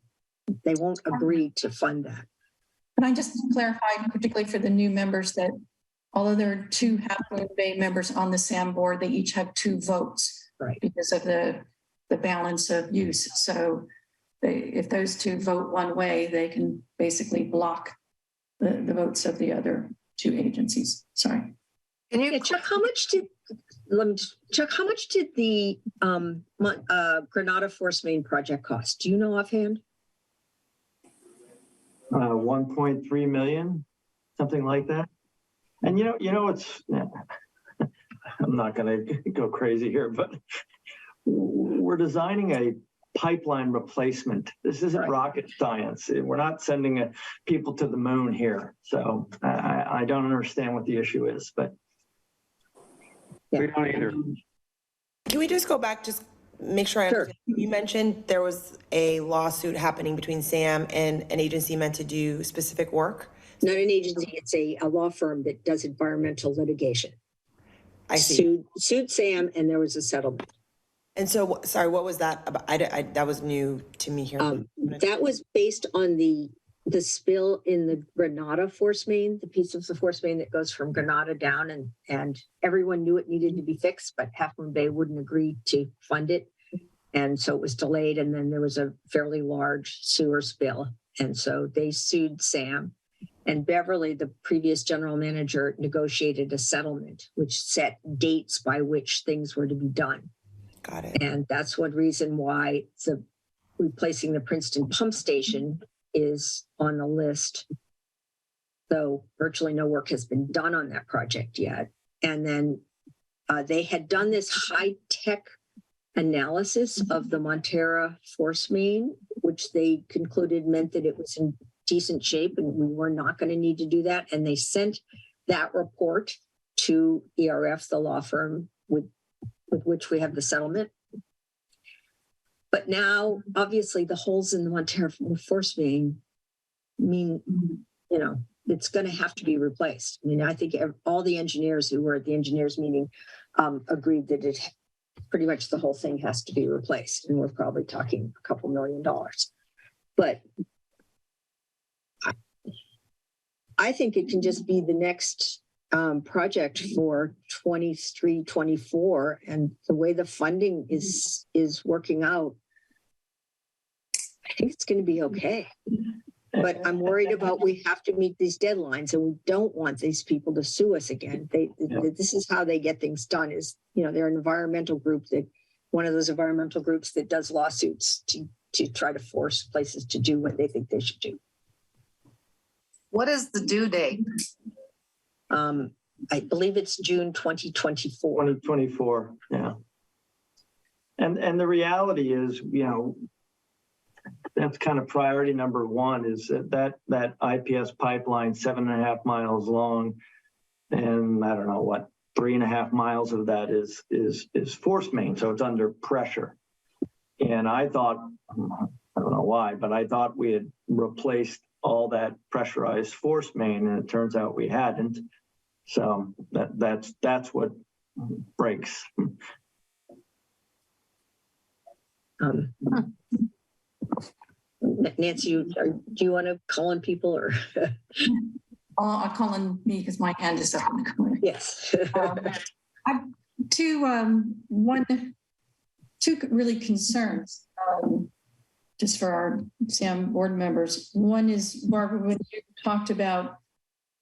They won't agree to fund that. Can I just clarify, particularly for the new members, that although there are 2 Half Moon Bay members on the SAM board, they each have 2 votes, right, because of the balance of use. So if those 2 vote one way, they can basically block the votes of the other 2 agencies. Sorry. Can you Chuck, how much did the Granada Force Main project cost? Do you know offhand? 1.3 million, something like that. And it's, I'm not going to go crazy here, but we're designing a pipeline replacement. This isn't rocket science. We're not sending people to the moon here. So I don't understand what the issue is, but we don't either. Can we just go back, just make sure I understand? You mentioned there was a lawsuit happening between SAM and an agency meant to do specific work. Not an agency, it's a law firm that does environmental litigation. I see. Sued SAM, and there was a settlement. And so, sorry, what was that about? That was new to me here. That was based on the spill in the Granada Force Main, the piece of the Force Main that goes from Granada down, and everyone knew it needed to be fixed, but Half Moon Bay wouldn't agree to fund it. And so it was delayed, and then there was a fairly large sewer spill. And so they sued SAM. And Beverly, the previous general manager, negotiated a settlement which set dates by which things were to be done. Got it. And that's one reason why replacing the Princeton pump station is on the list, though virtually no work has been done on that project yet. And then they had done this high-tech analysis of the Montera Force Main, which they concluded meant that it was in decent shape and we were not going to need to do that. And they sent that report to ERF, the law firm with which we have the settlement. But now, obviously, the holes in the Montero force main mean, you know, it's going to have to be replaced. I mean, I think all the engineers who were at the engineers meeting agreed that it pretty much the whole thing has to be replaced. And we're probably talking a couple $1 million. But I think it can just be the next project for 23, 24. And the way the funding is working out, I think it's going to be okay. But I'm worried about we have to meet these deadlines, and we don't want these people to sue us again. This is how they get things done is, you know, they're an environmental group that one of those environmental groups that does lawsuits to try to force places to do what they think they should do. What is the due date? I believe it's June 2024. 2024, yeah. And the reality is, you know, that's kind of priority number one is that IPS pipeline 7.5 miles long, and I don't know what 3.5 miles of that is force main, so it's under pressure. And I thought, I don't know why, but I thought we had replaced all that pressurized force main, and it turns out we hadn't. So that's what breaks. Nancy, do you want to call on people or? I'll call on me because my hand is up in the corner. Yes. I have two really concerns just for our SAM board members. One is, Barbara, when you talked about,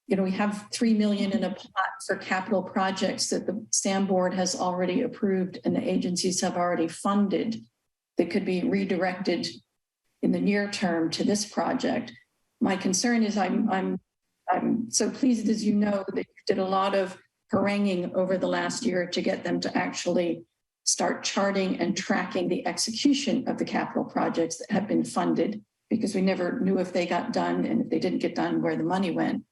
you know, we have $3 million in a pot for capital projects that the SAM board has already approved and the agencies have already funded that could be redirected in the near term to this project. My concern is I'm so pleased, as you know, that you did a lot of haranguing over the last year to get them to actually start charting and tracking the execution of the capital projects that have been funded, because we never knew if they got done, and if they didn't get done, where the money went.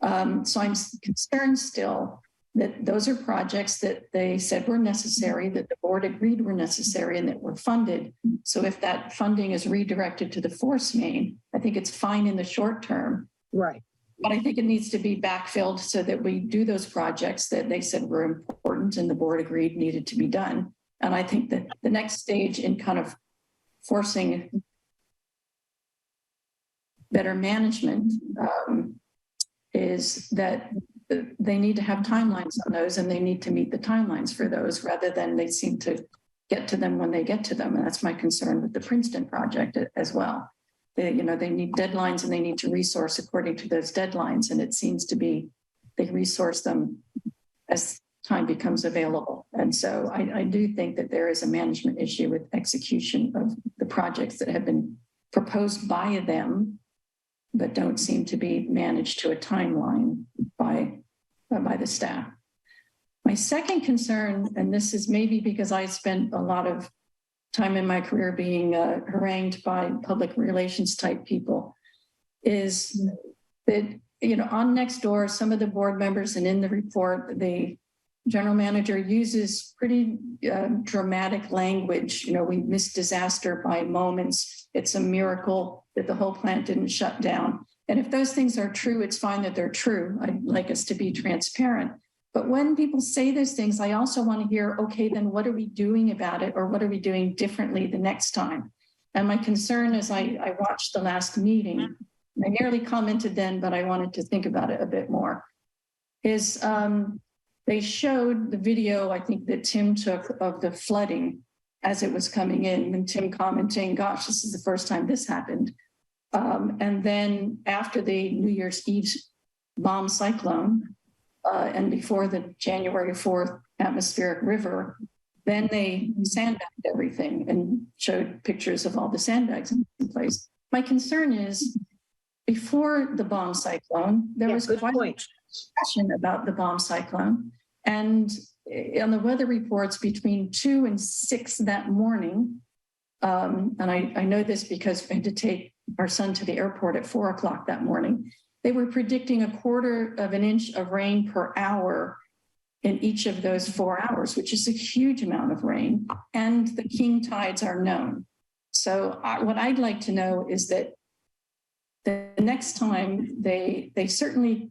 So I'm concerned still that those are projects that they said were necessary, that the board agreed were necessary, and that were funded. So if that funding is redirected to the force main, I think it's fine in the short term. Right. But I think it needs to be backfilled so that we do those projects that they said were important and the board agreed needed to be done. And I think that the next stage in kind of forcing better management is that they need to have timelines on those, and they need to meet the timelines for those rather than they seem to get to them when they get to them. And that's my concern with the Princeton project as well. They need deadlines and they need to resource according to those deadlines. And it seems to be they resource them as time becomes available. And so I do think that there is a management issue with execution of the projects that have been proposed by them, but don't seem to be managed to a timeline by the staff. My second concern, and this is maybe because I spent a lot of time in my career being harangued by public relations type people, is that, you know, on Nextdoor, some of the board members and in the report, the general manager uses pretty dramatic language. You know, we missed disaster by moments. It's a miracle that the whole plant didn't shut down. And if those things are true, it's fine that they're true. I'd like us to be transparent. But when people say those things, I also want to hear, okay, then what are we doing about it? Or what are we doing differently the next time? And my concern as I watched the last meeting, I nearly commented then, but I wanted to think about it a bit more, is they showed the video, I think, that Tim took of the flooding as it was coming in, and Tim commenting, gosh, this is the first time this happened. And then after the New Year's Eve bomb cyclone, and before the January 4th atmospheric river, then they sandbagged everything and showed pictures of all the sandbags in place. My concern is, before the bomb cyclone, there was quite a discussion about the bomb cyclone. And on the weather reports between 2 and 6 that morning, and I know this because I had to take our son to the airport at 4 o'clock that morning, they were predicting 1/4 of an inch of rain per hour in each of those 4 hours, which is a huge amount of rain. And the king tides are known. So what I'd like to know is that the next time they certainly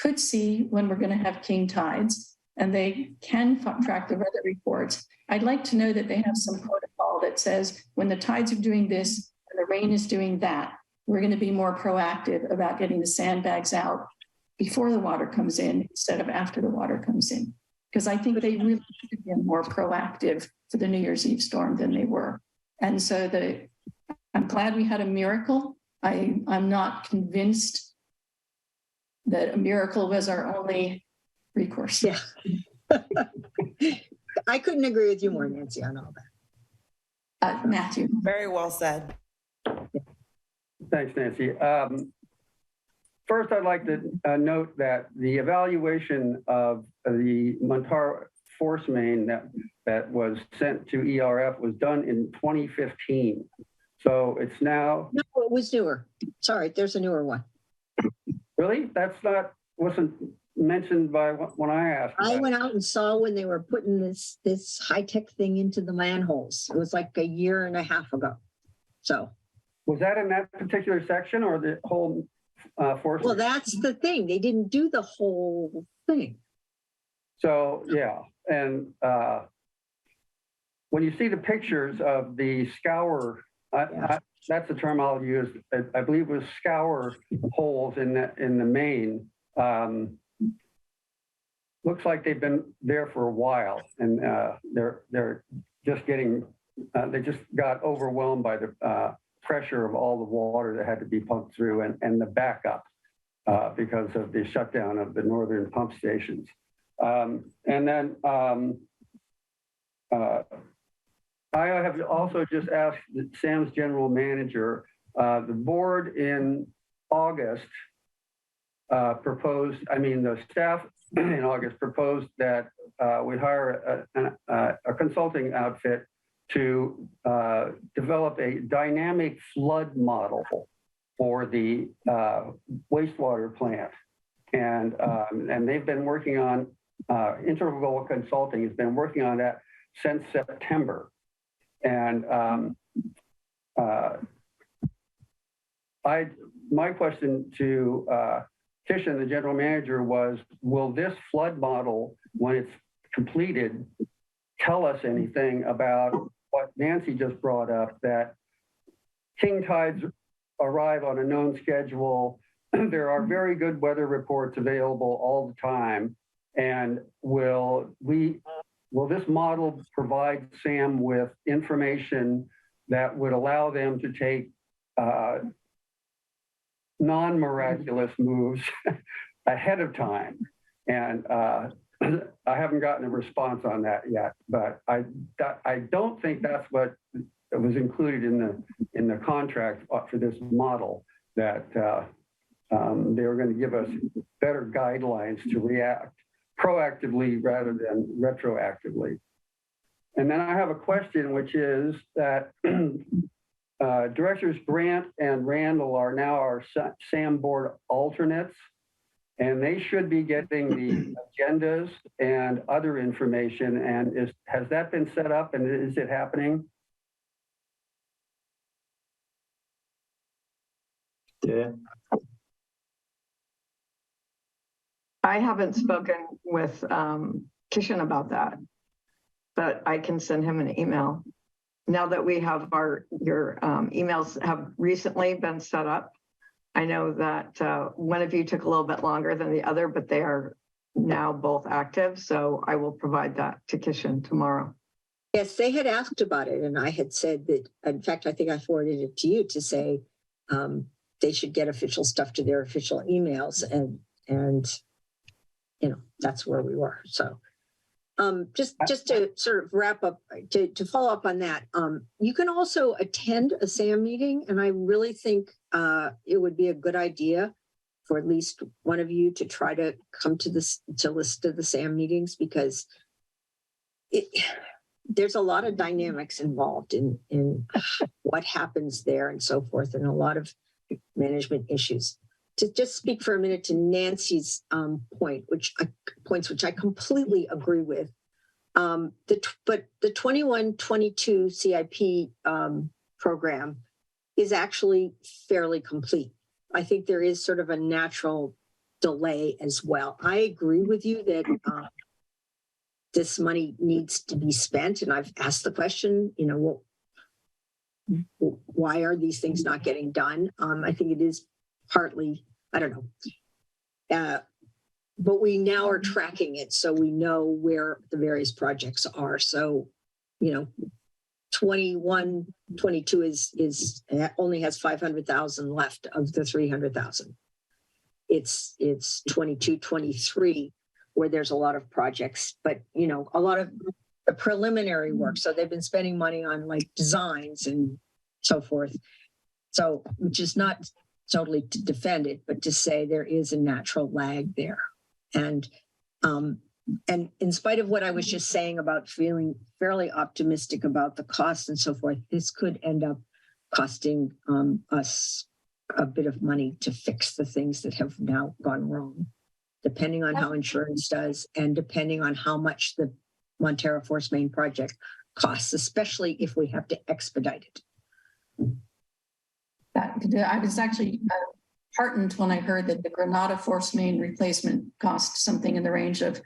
could see when we're going to have king tides, and they can track the weather reports. I'd like to know that they have some protocol that says when the tides are doing this and the rain is doing that, we're going to be more proactive about getting the sandbags out before the water comes in instead of after the water comes in. Because I think they really should have been more proactive for the New Year's Eve storm than they were. And so I'm glad we had a miracle. I'm not convinced that a miracle was our only recourse. Yeah. I couldn't agree with you more, Nancy, on all that. Matthew. Very well said. Thanks, Nancy. First, I'd like to note that the evaluation of the Montara force main that was sent to ERF was done in 2015. So it's now. No, it was newer. Sorry, there's a newer one. Really? Wasn't mentioned by when I asked. I went out and saw when they were putting this high-tech thing into the manholes. It was like a year and a half ago. So. Was that in that particular section or the whole force? Well, that's the thing. They didn't do the whole thing. So, yeah. And when you see the pictures of the scour, that's the term I'll use. I believe it was scour holes in the main. Looks like they've been there for a while, and they're just getting. They just got overwhelmed by the pressure of all the water that had to be pumped through, and the backup because of the shutdown of the northern pump stations. And then I have also just asked Sam's general manager. The board in August the staff in August proposed that we hire a consulting outfit to develop a dynamic flood model for the wastewater plant. And they've been working on, Integral Consulting has been working on that since September. And my question to Kishan, the general manager, was, will this flood model, when it's completed, tell us anything about what Nancy just brought up, that king tides arrive on a known schedule? There are very good weather reports available all the time. And will this model provide Sam with information that would allow them to take non-miraculous moves ahead of time? And I haven't gotten a response on that yet, but I don't think that's what was included in the contract for this model, that they were going to give us better guidelines to react proactively rather than retroactively. And then I have a question, which is that Directors Brandt and Randall are now our SAM board alternates, and they should be getting the agendas and other information. And has that been set up, and is it happening? Yeah. I haven't spoken with Kishan about that, but I can send him an email. Now that we have your emails have recently been set up, I know that one of you took a little bit longer than the other, but they are now both active. So I will provide that to Kishan tomorrow. Yes, they had asked about it, and I had said that, in fact, I think I forwarded it to you to say they should get official stuff to their official emails, and that's where we were. So just to sort of wrap up, to follow up on that, you can also attend a SAM meeting, and I really think it would be a good idea for at least one of you to try to come to list of the SAM meetings, because there's a lot of dynamics involved in what happens there and so forth, and a lot of management issues. To just speak for a minute to Nancy's points, which I completely agree with. But the 21-22 CIP program is actually fairly complete. I think there is sort of a natural delay as well. I agree with you that this money needs to be spent, and I've asked the question, you know, why are these things not getting done? I think it is partly, I don't know, but we now are tracking it, so we know where the various projects are. So, you know, 21, 22 is only has 500,000 left of the 300,000. It's 22, 23 where there's a lot of projects, but you know, a lot of the preliminary work. So they've been spending money on like designs and so forth. So, which is not totally to defend it, but to say there is a natural lag there. And in spite of what I was just saying about feeling fairly optimistic about the costs and so forth, this could end up costing us a bit of money to fix the things that have now gone wrong, depending on how insurance does and depending on how much the Montara Force Main project costs, especially if we have to expedite it. I was actually heartened when I heard that the Granada Force Main replacement cost something in the range of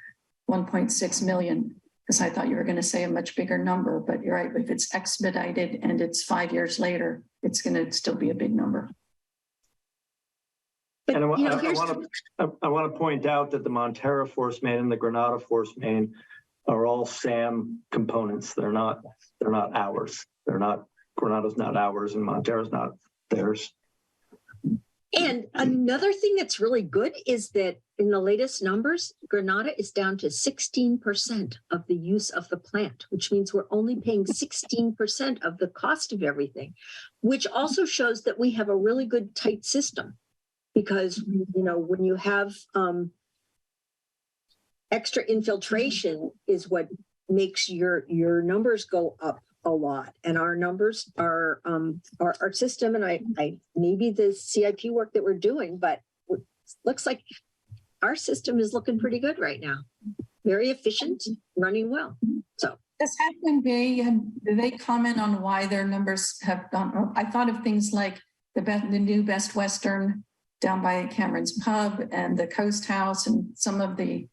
1.6 million, because I thought you were going to say a much bigger number, but you're right. If it's expedited and it's 5 years later, it's going to still be a big number. But, And I I want to point out that the Montara Force Main and the Granada Force Main are all SAM components. They're not ours. Granada's not ours and Montara's not theirs. And another thing that's really good is that in the latest numbers, Granada is down to 16% of the use of the plant, which means we're only paying 16% of the cost of everything, which also shows that we have a really good tight system. Because, you know, when you have extra infiltration is what makes your numbers go up a lot. And our numbers are our system, and I maybe the CIP work that we're doing, but it looks like our system is looking pretty good right now. Very efficient, running well. So Does Halfmoon Bay, do they comment on why their numbers have gone up? I thought of things like the new Best Western down by Cameron's Pub and the Coast House and some of the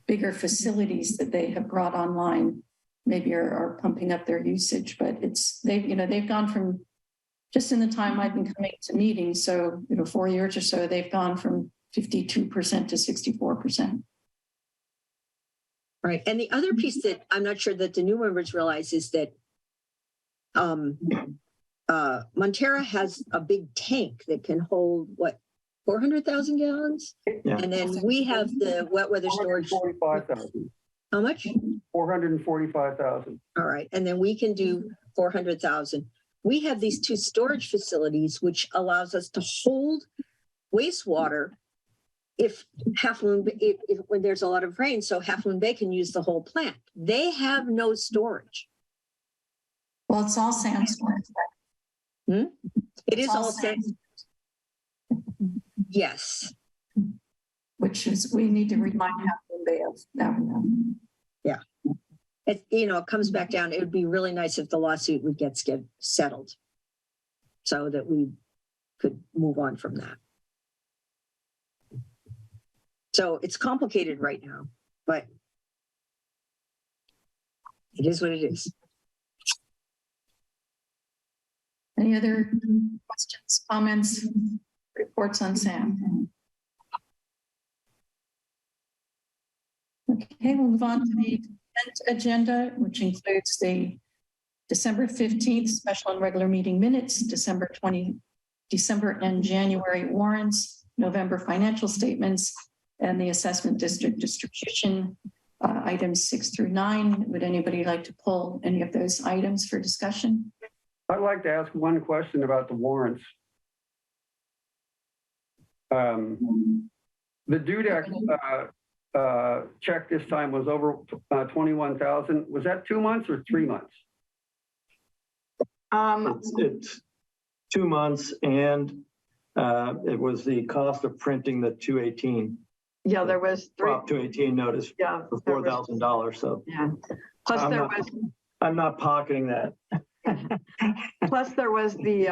bigger facilities that they have brought online maybe are pumping up their usage, but they've gone from, just in the time I've been coming to meetings, so 4 years or so, they've gone from 52% to 64%. right. And the other piece that I'm not sure that the new members realize is that Montara has a big tank that can hold 400,000 gallons? Yeah. And then we have the wet weather storage. 445,000. How much? 445,000. All right. And then we can do 400,000. We have these two storage facilities, which allows us to hold wastewater if when there's a lot of rain, so Half Moon Bay can use the whole plant. They have no storage. Well, it's all sand storage. It is all sand. Yes. Which is, we need to remind Half Moon Bay of that. Yeah. It comes back down. It would be really nice if the lawsuit would get settled so that we could move on from that. So it's complicated right now, but it is what it is. Any other questions, comments, reports on SAM? Okay, we'll move on to the consent agenda, which includes the December 15th special and regular meeting minutes, December and January warrants, November financial statements, and the assessment district distribution, items 6 through 9. Would anybody like to pull any of those items for discussion? I'd like to ask one question about the warrants. The DUDEC check this time was over 21,000. Was that 2 months or 3 months? It's 2 months, and it was the cost of printing the 218. Yeah, there was 218 notice for $4,000. So yeah. Plus I'm not pocketing that. Plus there was the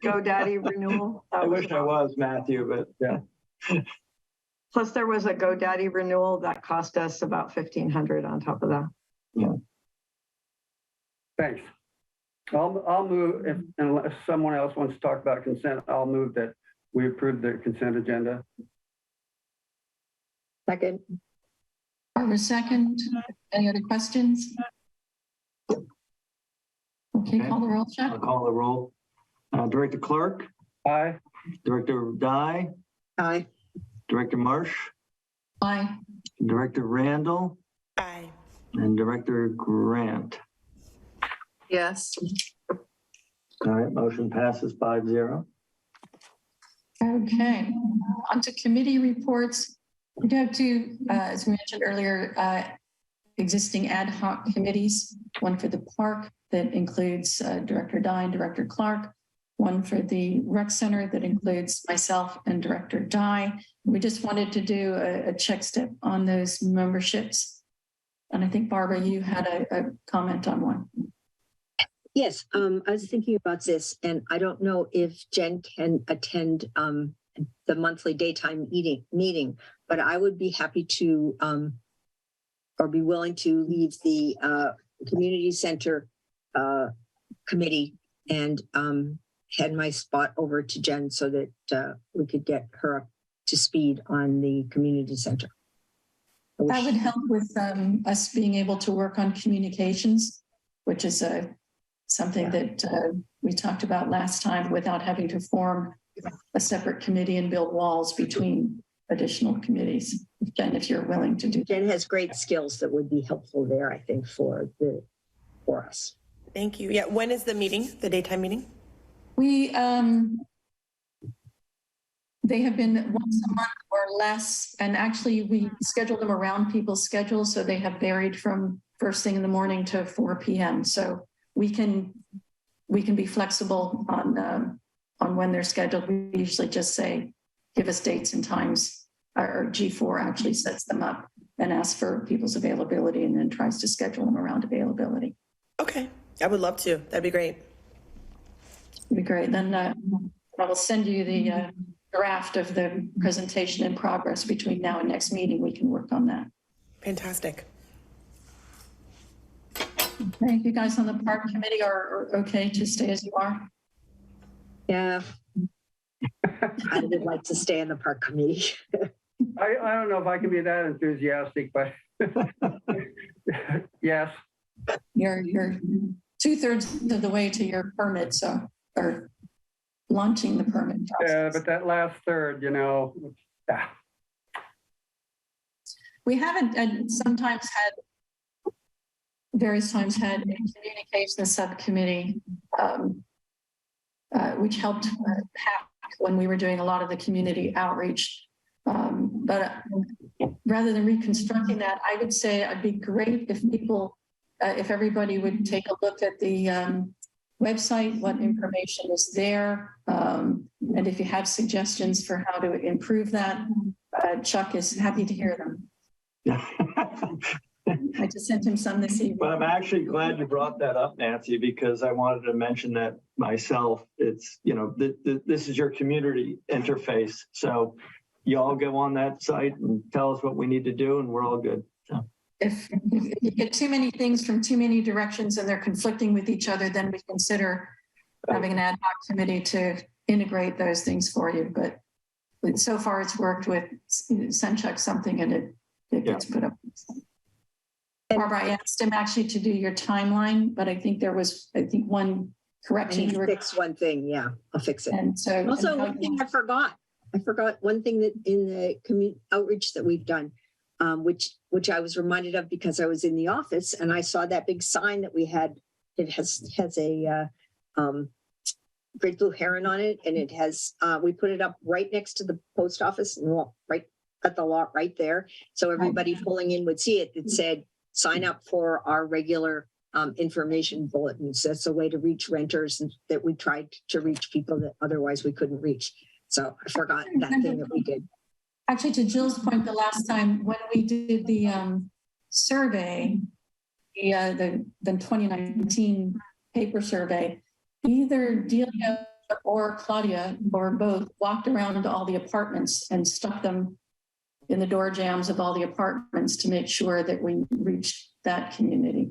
GoDaddy renewal. I wish I was, Matthew, but yeah. Plus there was a GoDaddy renewal that cost us about $1,500 on top of that. Yeah. Thanks. I'll move, unless someone else wants to talk about consent, I'll move that we approve the consent agenda. Second. Barbara, second. Any other questions? Okay, call the roll, Chuck. I'll call the roll. Director Clark, Aye. Director Dye, Aye. Director Marsh, Aye. Director Randall, Aye. and Director Grant. Yes. All right, motion passes 5-0. Okay, on to committee reports. We do have two, as we mentioned earlier, existing ad hoc committees, one for the park that includes Director Dye and Director Clark, one for the rec center that includes myself and Director Dye. We just wanted to do a check step on those memberships. And I think, Barbara, you had a comment on one. Yes, I was thinking about this, and I don't know if Jen can attend the monthly daytime meeting, but I would be happy to or be willing to leave the community center committee and head my spot over to Jen so that we could get her up to speed on the community center. That would help with us being able to work on communications, which is something that we talked about last time without having to form a separate committee and build walls between additional committees. Jen, if you're willing to do that. Jen has great skills that would be helpful there, I think, for us. Thank you. Yeah, when is the meeting, the daytime meeting? We, they have been once a month or less, and actually we schedule them around people's schedules, so they have varied from first thing in the morning to 4 p.m. So we can be flexible on when they're scheduled. We usually just say, give us dates and times, or G4 actually sets them up and asks for people's availability and then tries to schedule them around availability. Okay, I would love to. That'd be great. It'd be great. Then I will send you the draft of the presentation in progress. Between now and next meeting, we can work on that. Fantastic. Okay, you guys on the park committee are okay to stay as you are? Yeah. I would like to stay in the park committee. I don't know if I can be that enthusiastic, but yes. You're 2/3 of the way to your permit, so, or launching the permit process. Yeah, but that last third, yeah. We haven't sometimes various times had a communications subcommittee, which helped when we were doing a lot of the community outreach. But rather than reconstructing that, I would say it'd be great if people, if everybody would take a look at the website, what information is there. And if you have suggestions for how to improve that, Chuck is happy to hear them. I just sent him some this evening. But I'm actually glad you brought that up, Nancy, because I wanted to mention that myself. It's, this is your community interface. So you all go on that site and tell us what we need to do and we're all good. So. If you get too many things from too many directions and they're conflicting with each other, then we consider having an ad hoc committee to integrate those things for you. But so far it's worked with send Chuck something and it gets put up. Barbara, I asked him actually to do your timeline, but I think there was, one correction. Fix one thing, yeah, I'll fix it. And so also, one thing I forgot one thing that in the community outreach that we've done, which I was reminded of because I was in the office and I saw that big sign that we had. It has a great blue heron on it, and it has we put it up right next to the post office and right at the lot right there, so everybody pulling in would see it. It said, sign up for our regular information bulletins. That's a way to reach renters that we tried to reach people that otherwise we couldn't reach. So I forgot that thing that we did. Actually, to Jill's point, the last time when we did the survey, the 2019 paper survey, either Delia or Claudia or both walked around to all the apartments and stuck them in the door jambs of all the apartments to make sure that we reached that community.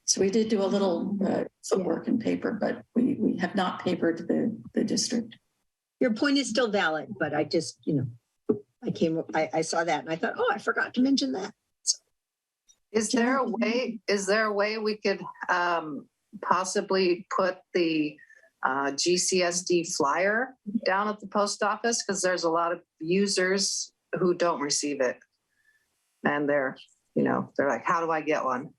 So we did do a little footwork in paper, but we have not papered the district. Your point is still valid, but I just, I saw that and I thought, oh, I forgot to mention that. Is there a way we could possibly put the GCSD flyer down at the post office? Because there's a lot of users who don't receive it. And they're like, how do I get one?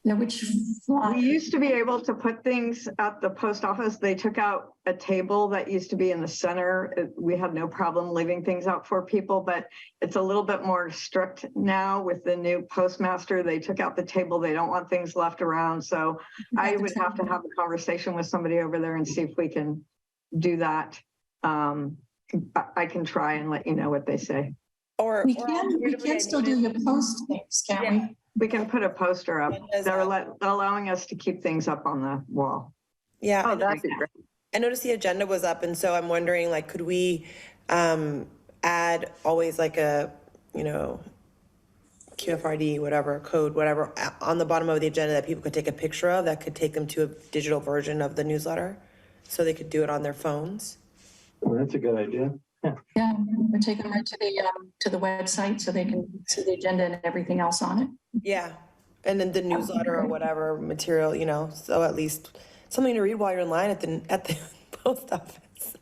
Now, which We used to be able to put things at the post office. They took out a table that used to be in the center. We had no problem leaving things out for people, but it's a little bit more strict now with the new postmaster. They took out the table. They don't want things left around. So I would have to have a conversation with somebody over there and see if we can do that. I can try and let you know what they say. Or we can still do your post things, can't we? We can put a poster up. They're allowing us to keep things up on the wall. Yeah. Oh, that'd be great. I noticed the agenda was up, and so I'm wondering, like, could we add always like a, QFRD, whatever, code, whatever, on the bottom of the agenda that people could take a picture of that could take them to a digital version of the newsletter so they could do it on their phones? Oh, that's a good idea. Yeah, we take them right to the website so they can see the agenda and everything else on it. Yeah. And then the newsletter or whatever material, so at least something to read while you're in line at the post office.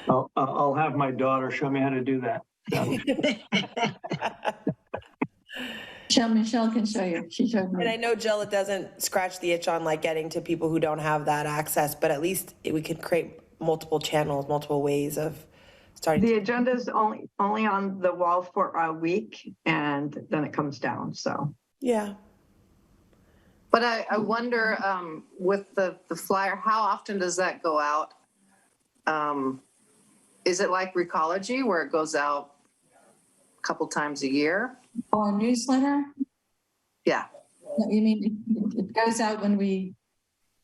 I'll have my daughter show me how to do that. Michelle can show you. She showed me. And I know, Jill, it doesn't scratch the itch on like getting to people who don't have that access, but at least we could create multiple channels, multiple ways of starting. The agenda is only on the wall for a week, and then it comes down. So yeah. But I wonder with the flyer, how often does that go out? Is it like Recology where it goes out a couple times a year? Or newsletter? Yeah. You mean it goes out when we?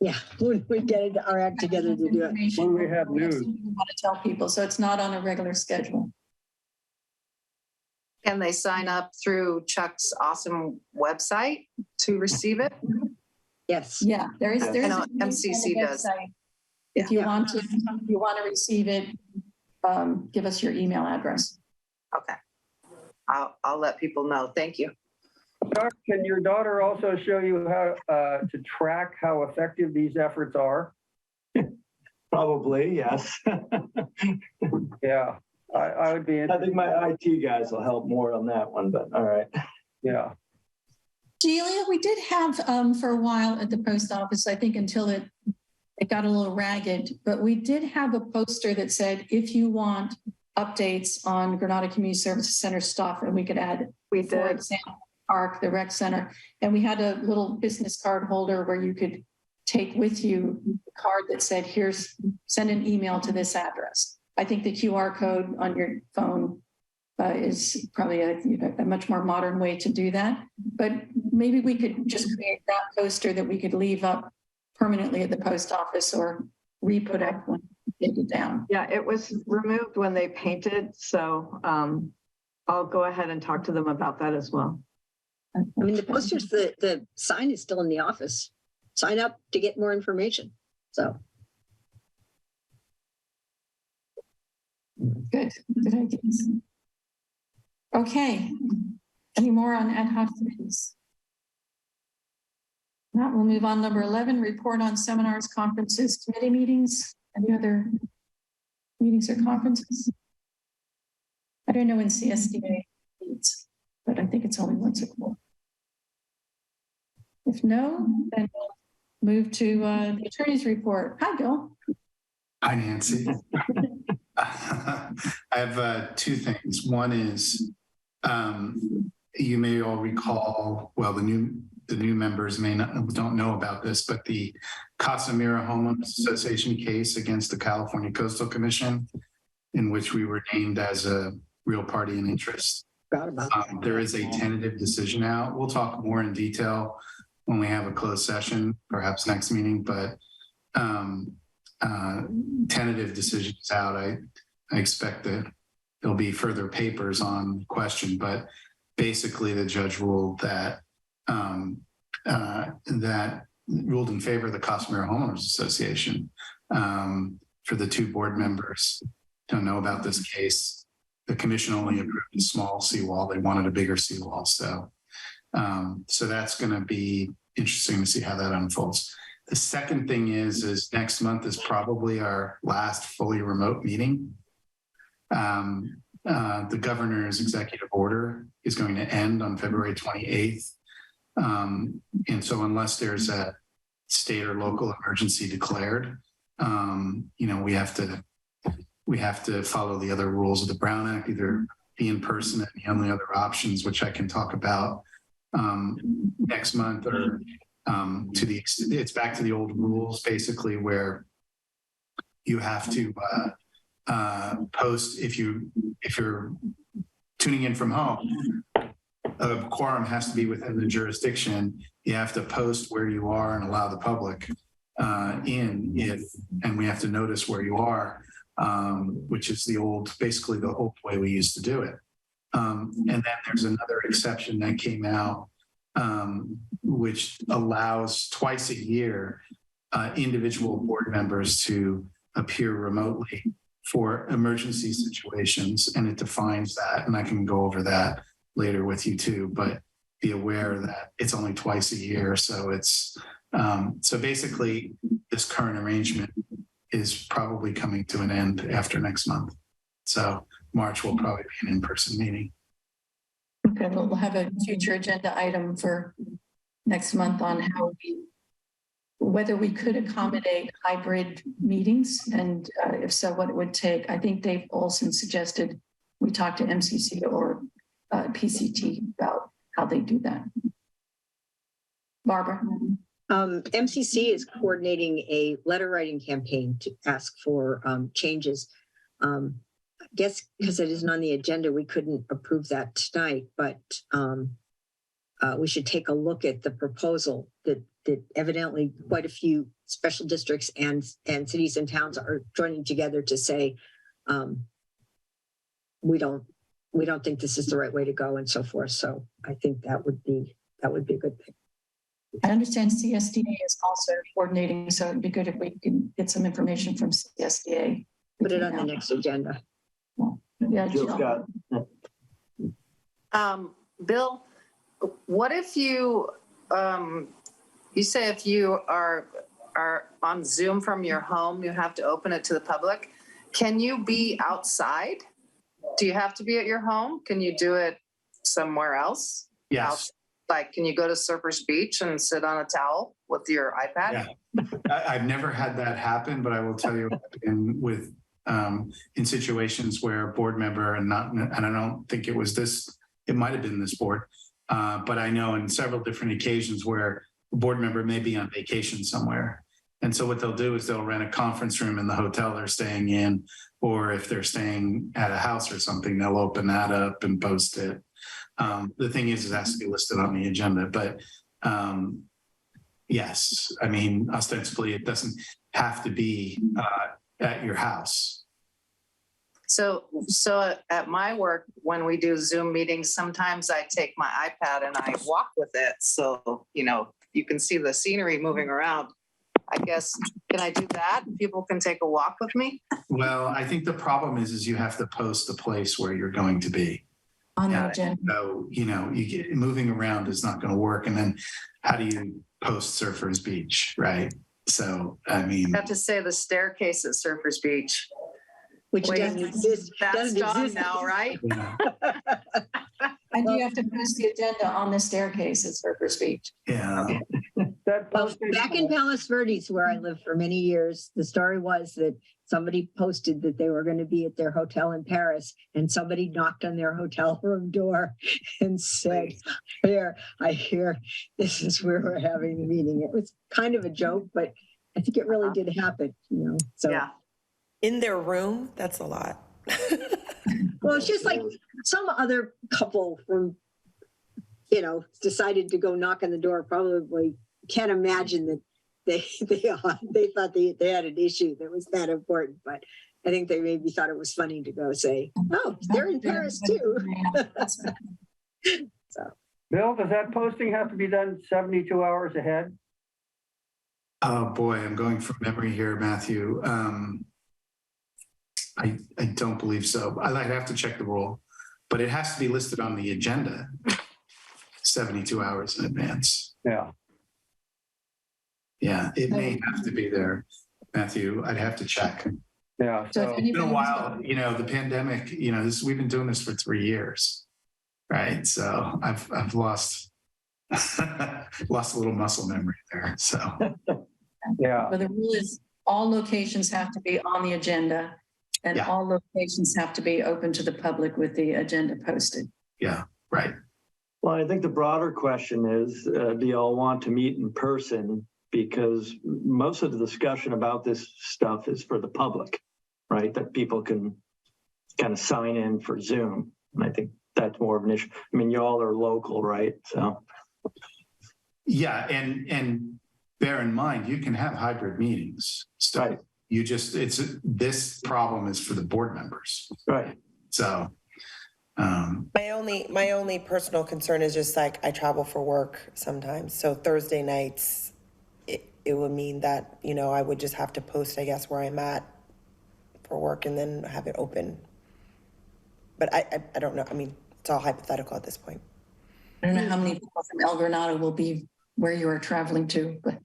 Yeah, when we get our act together to do it. When we have news. We want to tell people, so it's not on a regular schedule. Can they sign up through Chuck's awesome website to receive it? Yes. Yeah, there is. I know MCC does. If you want to receive it, give us your email address. Okay. I'll let people know. Thank you. Doc, can your daughter also show you how to track how effective these efforts are? Probably, yes. Yeah, I would be interested. I think my IT guys will help more on that one, but all right. Yeah. Delia, we did have for a while at the post office, I think until it got a little ragged, but we did have a poster that said, if you want updates on Granada Community Services Center stuff, and we could add, for example, Park, the rec center. And we had a little business card holder where you could take with you a card that said, send an email to this address. I think the QR code on your phone is probably a much more modern way to do that. But maybe we could just create that poster that we could leave up permanently at the post office or re-put up when we take it down. yeah, it was removed when they painted. So I'll go ahead and talk to them about that as well. I mean, the posters, the sign is still in the office. Sign up to get more information. So. Good ideas. Okay. Any more on ad hoc committees? Now we'll move on. Number 11, report on seminars, conferences, committee meetings. Any other meetings or conferences? I don't know when CSDA meets, but I think it's only once a quarter. If no, then we'll move to the attorney's report. Hi, Bill. Hi, Nancy. I have two things. One is you may all recall, well, the new members don't know about this, but the Casamira Homeowners Association case against the California Coastal Commission, in which we were named as a real party in interest. There is a tentative decision out. We'll talk more in detail when we have a closed session, perhaps next meeting, but tentative decisions out. I expect that there'll be further papers on the question, but basically the judge ruled that that ruled in favor of the Costamare Homeowners Association. For the 2 board members don't know about this case, the commission only approved a small seawall. They wanted a bigger seawall. So that's going to be interesting to see how that unfolds. The second thing is next month is probably our last fully remote meeting. The governor's executive order is going to end on February 28th. And so unless there's a state or local emergency declared, we have to follow the other rules of the Brown Act, either be in person and the only other options, which I can talk about next month, or to the extent it's back to the old rules, basically, where you have to post if you're tuning in from home. A quorum has to be within the jurisdiction. You have to post where you are and allow the public in, and we have to notice where you are, which is basically the old way we used to do it. And then there's another exception that came out, which allows twice a year individual board members to appear remotely for emergency situations, and it defines that, and I can go over that later with you too, but be aware that it's only twice a year. So it's so basically this current arrangement is probably coming to an end after next month. So March will probably be an in-person meeting. Okay, we'll have a future agenda item for next month on whether we could accommodate hybrid meetings, and if so, what it would take. I think Dave Olson suggested we talk to MCC or PCT about how they do that. Barbara? MCC is coordinating a letter writing campaign to ask for changes. I guess because it isn't on the agenda, we couldn't approve that tonight, but we should take a look at the proposal that evidently quite a few special districts and cities and towns are joining together to say, we don't think this is the right way to go, and so forth. So I think that would be a good thing. I understand CSDA is also coordinating, so it'd be good if we can get some information from CSDA. Put it on the next agenda. Yeah, Jill. Bill, what if you say if you are on Zoom from your home, you have to open it to the public. Can you be outside? Do you have to be at your home? Can you do it somewhere else? Yes. Like, can you go to Surfers Beach and sit on a towel with your iPad? Yeah. I've never had that happen, but I will tell you in situations where a board member and I don't think it was this, it might've been this board, but I know in several different occasions where a board member may be on vacation somewhere. And so what they'll do is they'll rent a conference room in the hotel they're staying in, or if they're staying at a house or something, they'll open that up and post it. The thing is, it has to be listed on the agenda, but yes, I mean, ostensibly it doesn't have to be at your house. So at my work, when we do Zoom meetings, sometimes I take my iPad and I walk with it. So, you can see the scenery moving around. I guess, can I do that? People can take a walk with me? Well, I think the problem is you have to post the place where you're going to be. On the agenda. So, moving around is not going to work. And then how do you post Surfers Beach, right? So, I mean. I have to say the staircase at Surfers Beach. Which doesn't exist. That's gone now, right? Yeah. And you have to post the agenda on the staircase at Surfers Beach. Yeah. Well, back in Palos Verdes, where I lived for many years, the story was that somebody posted that they were going to be at their hotel in Paris, and somebody knocked on their hotel room door and said, I hear this is where we're having the meeting. It was kind of a joke, but I think it really did happen, So yeah. In their room, that's a lot. Well, it's just like some other couple from decided to go knock on the door, probably can't imagine that they thought they had an issue that was that important, but I think they maybe thought it was funny to go say, oh, they're in Paris too. So, Bill, does that posting have to be done 72 hours ahead? Oh, boy, I'm going from memory here, Matthew. I don't believe so. I'd have to check the rule, but it has to be listed on the agenda 72 hours in advance. Yeah. Yeah, it may have to be there, Matthew. I'd have to check. Yeah. So It's been a while, the pandemic, we've been doing this for 3 years, right? So I've lost a little muscle memory there. So yeah. But the rule is all locations have to be on the agenda, and Yeah. all locations have to be open to the public with the agenda posted. yeah, right. Well, I think the broader question is, do y'all want to meet in person? Because most of the discussion about this stuff is for the public, right? That people can kind of sign in for Zoom. And I think that's more of an issue. I mean, y'all are local, right? So. Yeah, and bear in mind, you can have hybrid meetings. So Right. This problem is for the board members. Right. So. My only personal concern is just like I travel for work sometimes. So Thursday nights, it would mean that, I would just have to post, I guess, where I'm at for work and then have it open. But I don't know. I mean, it's all hypothetical at this point. I don't know how many people from El Granada will be where you are traveling to, but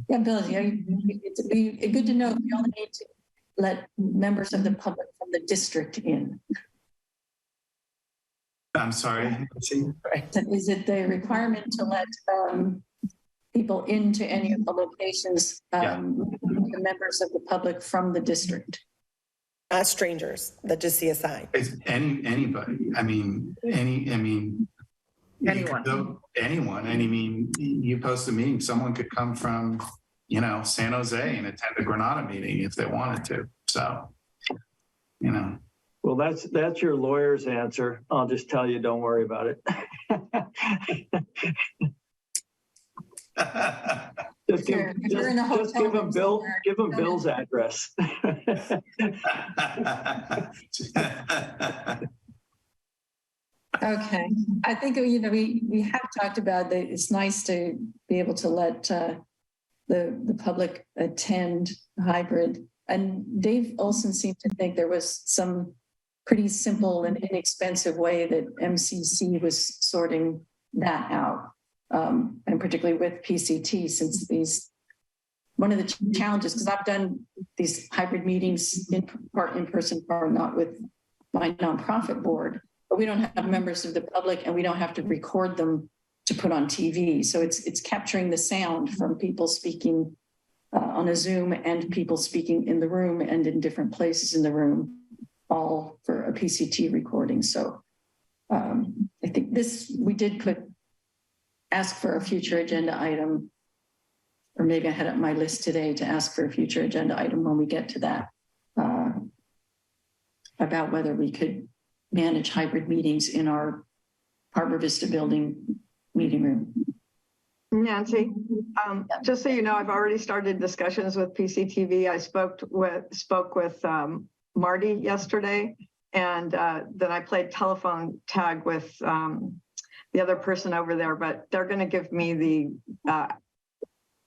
yeah, Bill, it'd be good to know if you only need to let members of the public from the district in. I'm sorry. Is it the requirement to let people into any of the locations, the members of the public from the district? Strangers that just see a sign. It's anybody. I mean, anyone. Anyone. And I mean, you post a meeting, someone could come from, San Jose and attend a Granada meeting if they wanted to. So, Well, that's your lawyer's answer. I'll just tell you, don't worry about it. Just give him Bill's address. Okay, I think we have talked about that. It's nice to be able to let the public attend hybrid. And Dave Olson seemed to think there was some pretty simple and inexpensive way that MCC was sorting that out, and particularly with PCT, since one of the challenges, because I've done these hybrid meetings part in person, part not with my nonprofit board, but we don't have members of the public and we don't have to record them to put on TV. So it's capturing the sound from people speaking on a Zoom and people speaking in the room and in different places in the room, all for a PCT recording. So I think we did ask for a future agenda item, or maybe I had it on my list today to ask for a future agenda item when we get to that, about whether we could manage hybrid meetings in our Harbor Vista building meeting room. Nancy, just so you know, I've already started discussions with PCTV. I spoke with Marty yesterday, and then I played telephone tag with the other person over there, but they're going to give me the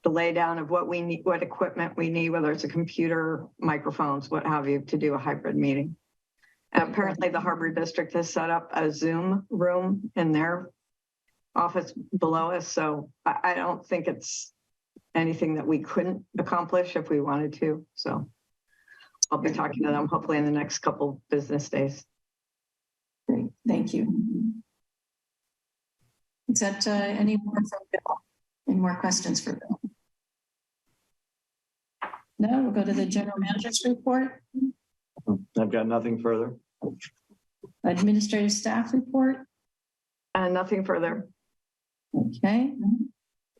laydown of what we need, what equipment we need, whether it's a computer, microphones, what have you, to do a hybrid meeting. Apparently the Harbor District has set up a Zoom room in their office below us. So I don't think it's anything that we couldn't accomplish if we wanted to. So I'll be talking to them hopefully in the next couple business days. Great, thank you. Is that any more from Bill? Any more questions for Bill? No, we'll go to the general manager's report. I've got nothing further. Administrative staff report. Nothing further. Okay.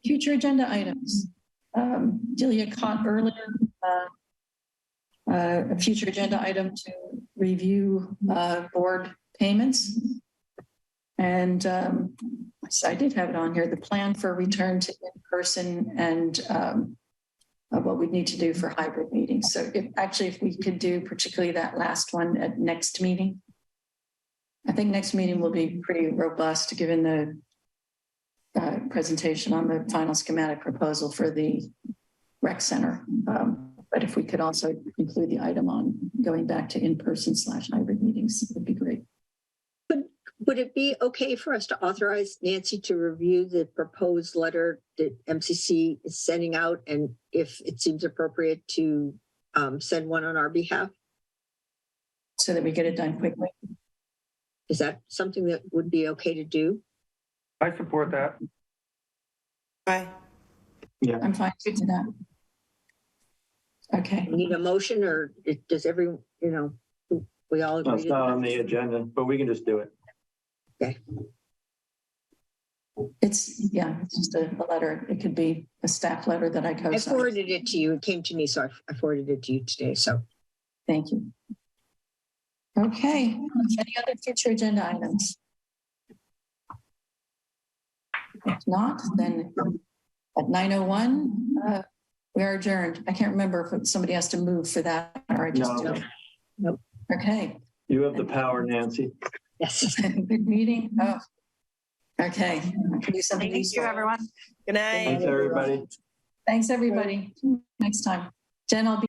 Future agenda items. Delia caught earlier a future agenda item to review board payments. And so I did have it on here, the plan for return to in-person and what we need to do for hybrid meetings. So if we could do particularly that last one at next meeting. I think next meeting will be pretty robust given the presentation on the final schematic proposal for the rec center. But if we could also include the item on going back to in-person / hybrid meetings, it would be great. Would it be okay for us to authorize Nancy to review the proposed letter that MCC is sending out, and if it seems appropriate to send one on our behalf? So that we get it done quickly. Is that something that would be okay to do? I support that. Aye. Yeah. I'm fine with that. Okay. We need a motion, or does everyone, we all agree? It's not on the agenda, but we can just do it. Okay. It's just a letter. It could be a staff letter that I co-signed. I forwarded it to you. It came to me, so I forwarded it to you today. So Thank you. Okay. Any other future agenda items? If not, then at 9:01, we are adjourned. I can't remember if somebody has to move for that or I just No. do it. Nope. Okay. You have the power, Nancy. yes. Good meeting. Oh. Okay. I can do something Thank you, useful. everyone. Good night. Thanks, everybody. Thanks, everybody. Next time. Jen, I'll be